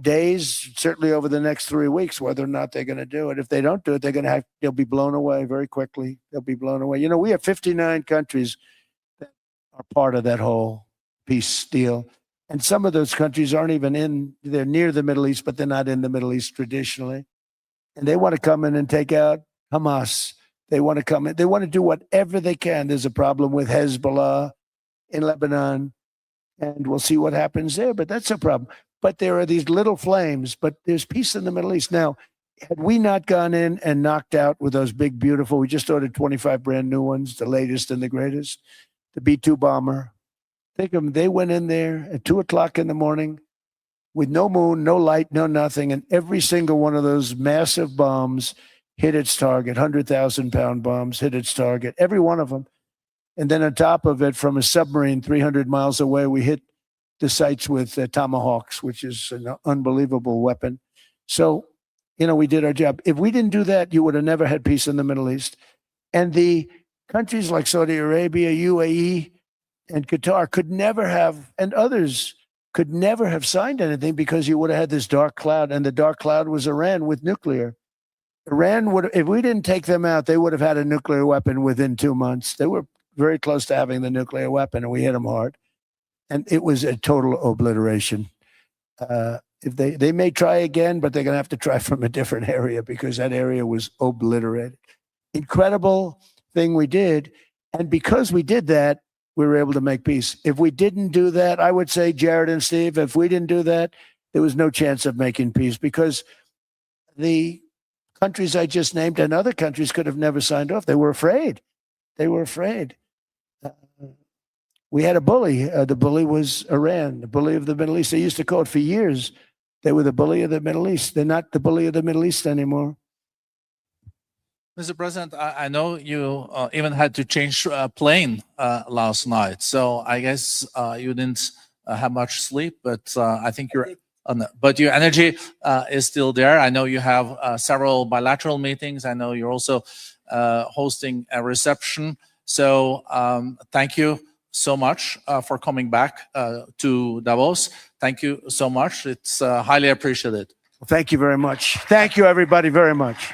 days, certainly over the next 3 weeks, whether or not they're going to do it. If they don't do it, they'll be blown away very quickly. They'll be blown away. You know, we have 59 countries that are part of that whole peace deal. And some of those countries aren't even they're near the Middle East, but they're not in the Middle East traditionally. And they want to come in and take out Hamas. They want to come in. They want to do whatever they can. There's a problem with Hezbollah in Lebanon, and we'll see what happens there. But that's a problem. But there are these little flames, but there's peace in the Middle East. Now, had we not gone in and knocked out with those big, beautiful, we just ordered 25 brand new ones, the latest and the greatest, the B-2 bomber. Think of them, they went in there at 2 o'clock in the morning with no moon, no light, no nothing, and every single one of those massive bombs hit its target, 100,000-pound bombs hit its target, every one of them. And then on top of it, from a submarine 300 miles away, we hit the sites with tomahawks, which is an unbelievable weapon. So, you know, we did our job. If we didn't do that, you would have never had peace in the Middle East. And the countries like Saudi Arabia, UAE, and Qatar could never have, and others could never have signed anything because you would have had this dark cloud, and the dark cloud was Iran with nuclear. Iran would, if we didn't take them out, they would have had a nuclear weapon within 2 months. They were very close to having the nuclear weapon, and we hit them hard. And it was a total obliteration. If they may try again, but they're going to have to try from a different area because that area was obliterated. Incredible thing we did. And because we did that, we were able to make peace. If we didn't do that, I would say, Jared and Steve, if we didn't do that, there was no chance of making peace because the countries I just named and other countries could have never signed off. They were afraid. They were afraid. We had a bully. The bully was Iran, the bully of the Middle East. They used to call it for years. They were the bully of the Middle East. They're not the bully of the Middle East anymore. Mr. President, I know you even had to change plane last night. So I guess you didn't have much sleep, but I think but your energy is still there. I know you have several bilateral meetings. I know you're also hosting a reception. So thank you so much for coming back to Davos. Thank you so much. It's highly appreciated. Well, thank you very much. Thank you, everybody, very much.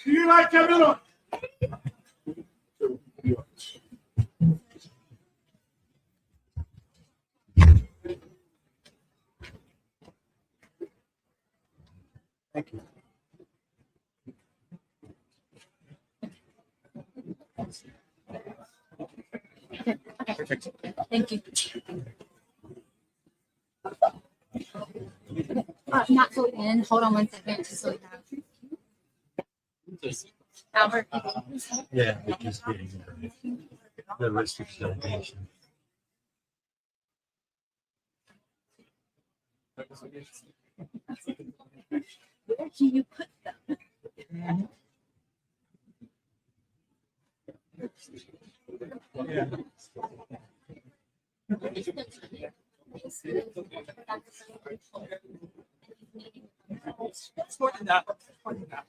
Do you like Cameron? Thank you. Perfect. Thank you. Not so in. Hold on 1 second. Just so we have. Albert. Yeah, just getting the risk of delegation. Where can you put them? It's more than that. More than that.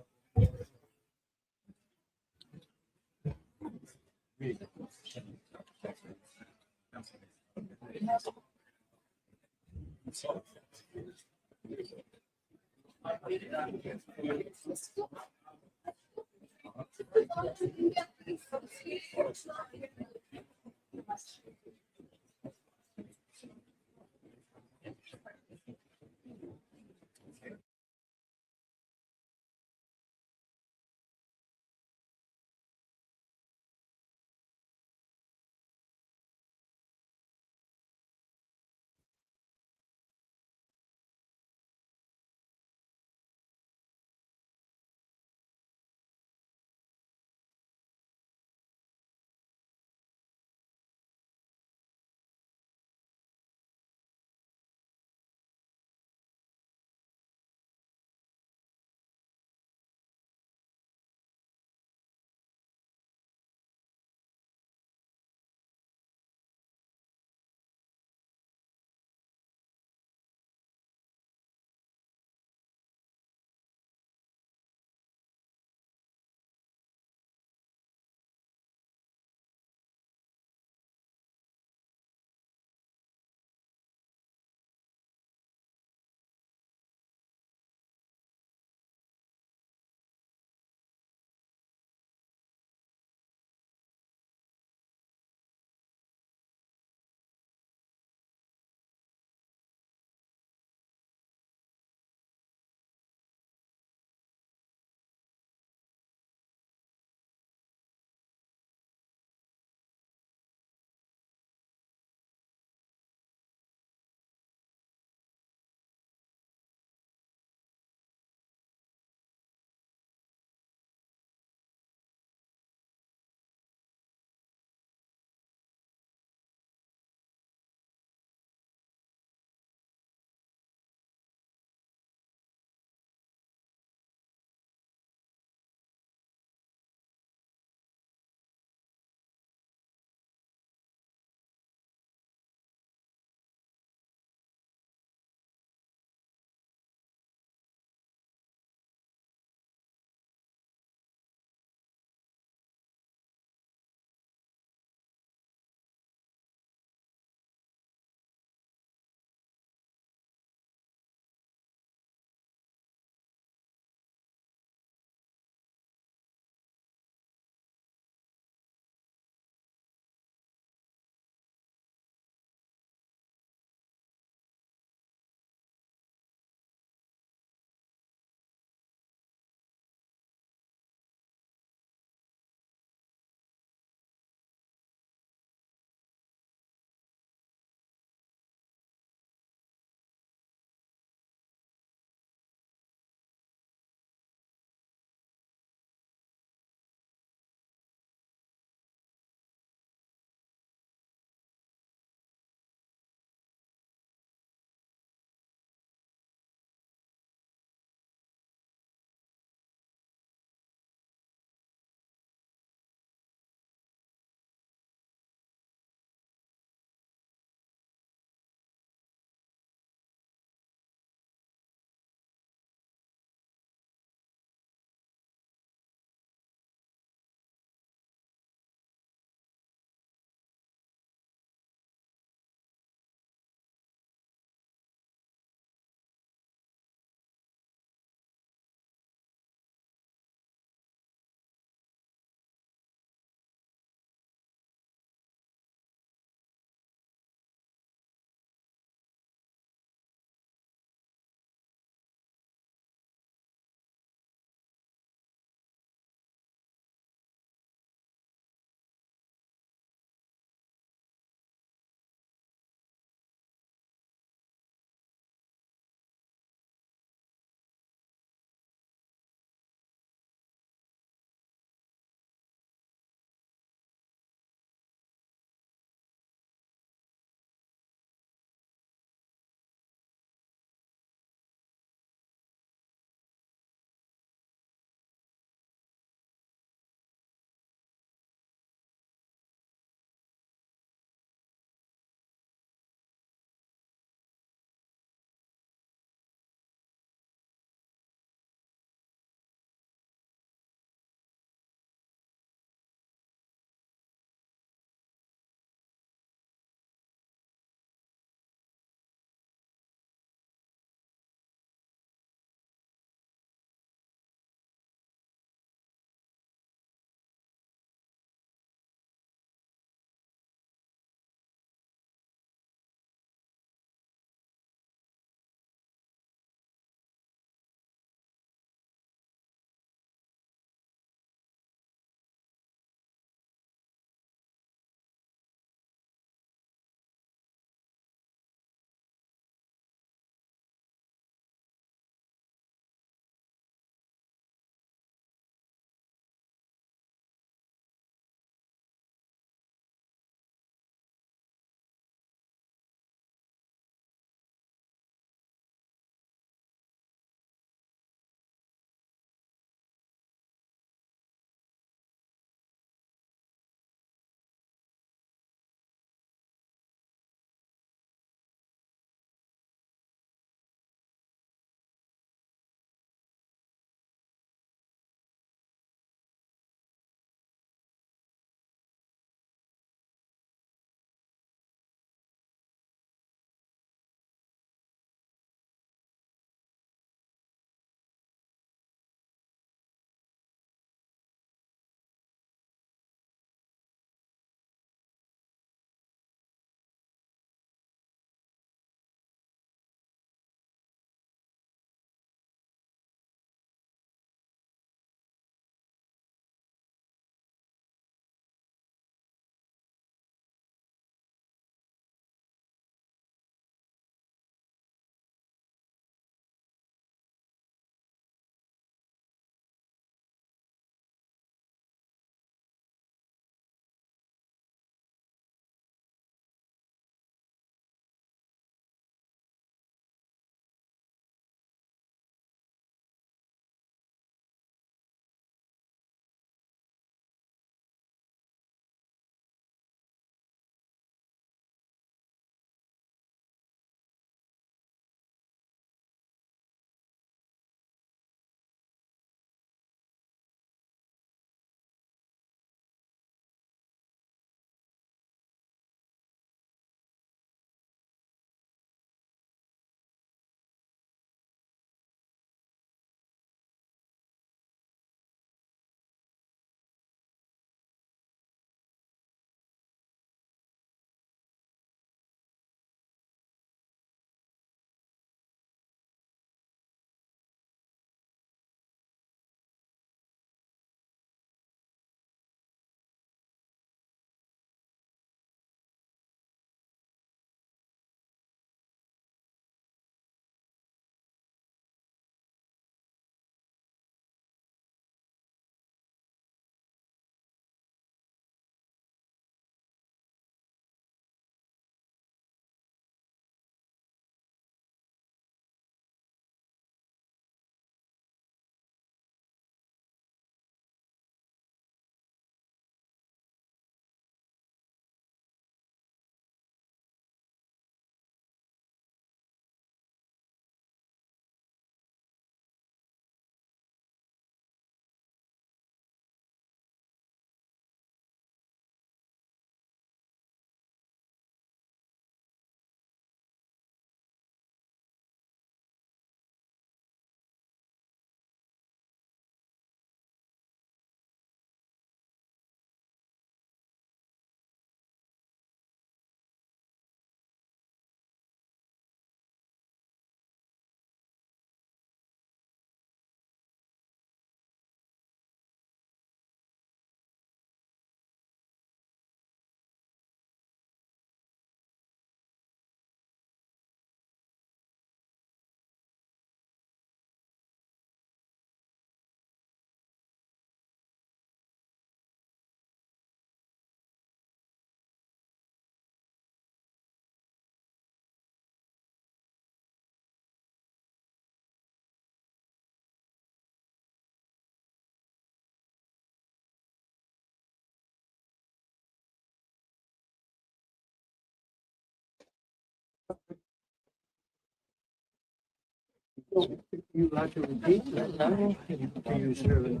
You like to repeat that? Can you serve it?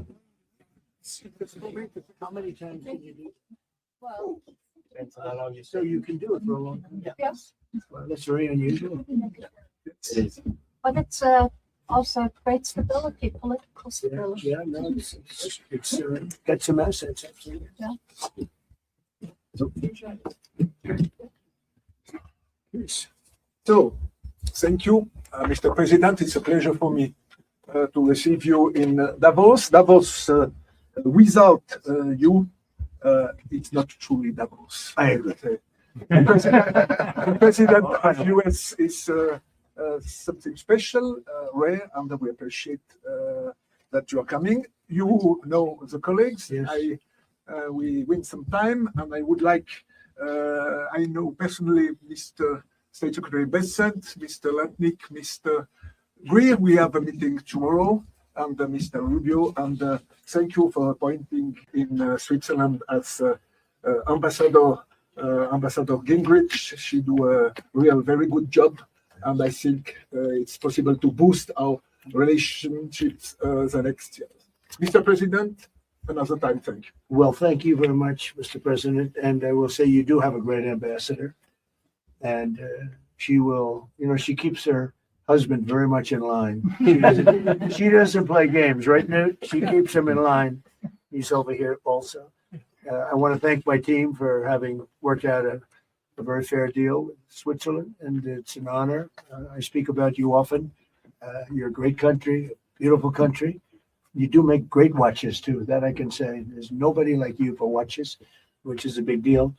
How many times can you do? Well, Depends on how long you So you can do it for a long time. yes, Well, that's very unusual. It is. but it's also great stability, political stability. Yeah, no, it's got some assets, absolutely. Yes. So, thank you, Mr. President. It's a pleasure for me to receive you in Davos. Davos, without you, it's not truly Davos. I agree. The President of US is something special, rare, and we appreciate that you are coming. You know the colleagues. Yes. We win some time, and I would like, I know personally Mr. State Secretary Bessent, Mr. Lutnick, Mr. Greer. We have a meeting tomorrow, and Mr. Rubio, and thank you for appointing in Switzerland as Ambassador Gingrich. She do a very good job, and I think it's possible to boost our relationships the next year. Mr. President, another time, thank you. Well, thank you very much, Mr. President. And I will say you do have a great ambassador. And she will, she keeps her husband very much in line. She doesn't play games, right, Newt? She keeps him in line. He's over here also. I want to thank my team for having worked out a very fair deal with Switzerland, and it's an honor. I speak about you often. You're a great country, a beautiful country. You do make great watches too, that I can say. There's nobody like you for watches, which is a big deal.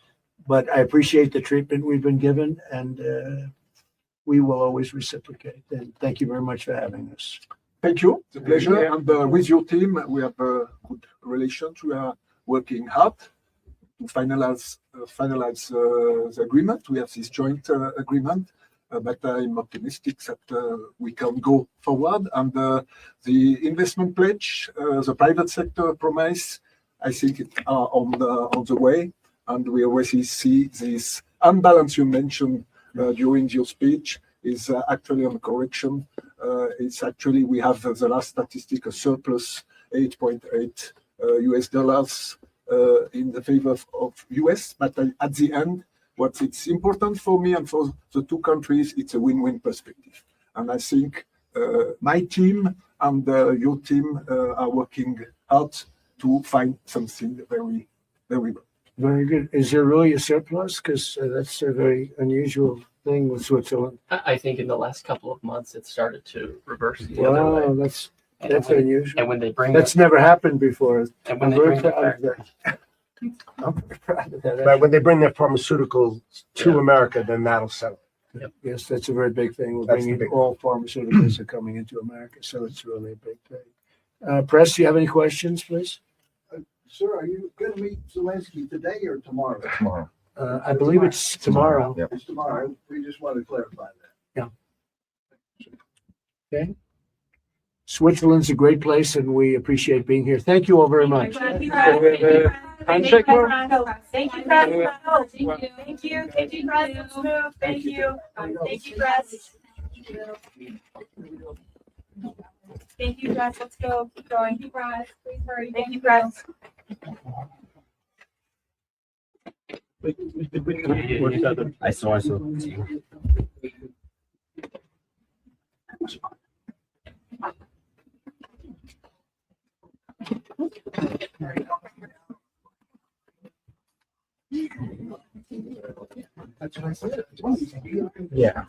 But I appreciate the treatment we've been given, and we will always reciprocate. And thank you very much for having us. Thank you. It's a pleasure. And with your team, we have good relations. We are working hard to finalize the agreement. We have this joint agreement, but I'm optimistic that we can go forward. And the investment pledge, the private sector promise, I think it are on the way. And we already see this unbalance you mentioned during your speech is actually on correction. It's actually, we have the last statistic, a surplus 8.8 US dollars in the favor of US. But at the end, what it's important for me and for the two countries, it's a win-win perspective. And I think my team and your team are working hard to find something very, very good. Very good. Is there really a surplus? Because that's a very unusual thing with Switzerland. I think in the last couple of months, it started to reverse the other Wow, way. that's And unusual. when they bring That's never happened before. and I'm when they very bring the proud of fact- that. I'm very proud of that. Right, when they bring their pharmaceuticals to Yeah. America, then that'll settle. Yes, that's a very big thing. We're That's the bringing big all pharmaceuticals are coming into America, so it's really a big thing. Press, do you have any questions, please? Sir, are you going to meet Zelensky today or tomorrow? Tomorrow. I believe it's tomorrow. Yep. It's tomorrow. We just want to clarify that. Okay. Switzerland's a great place, and we appreciate being here. Thank you all very much. Thank you, Handshake, Thank you, Laura. Thank you, Thank you, Brad. Thank you. Thank you, Let's move. Thank you. Thank you, Brad. Thank you, Brad. Let's go. Keep going. Thank you, Brad. Please hurry. Thank you, Brad. I saw. Yeah.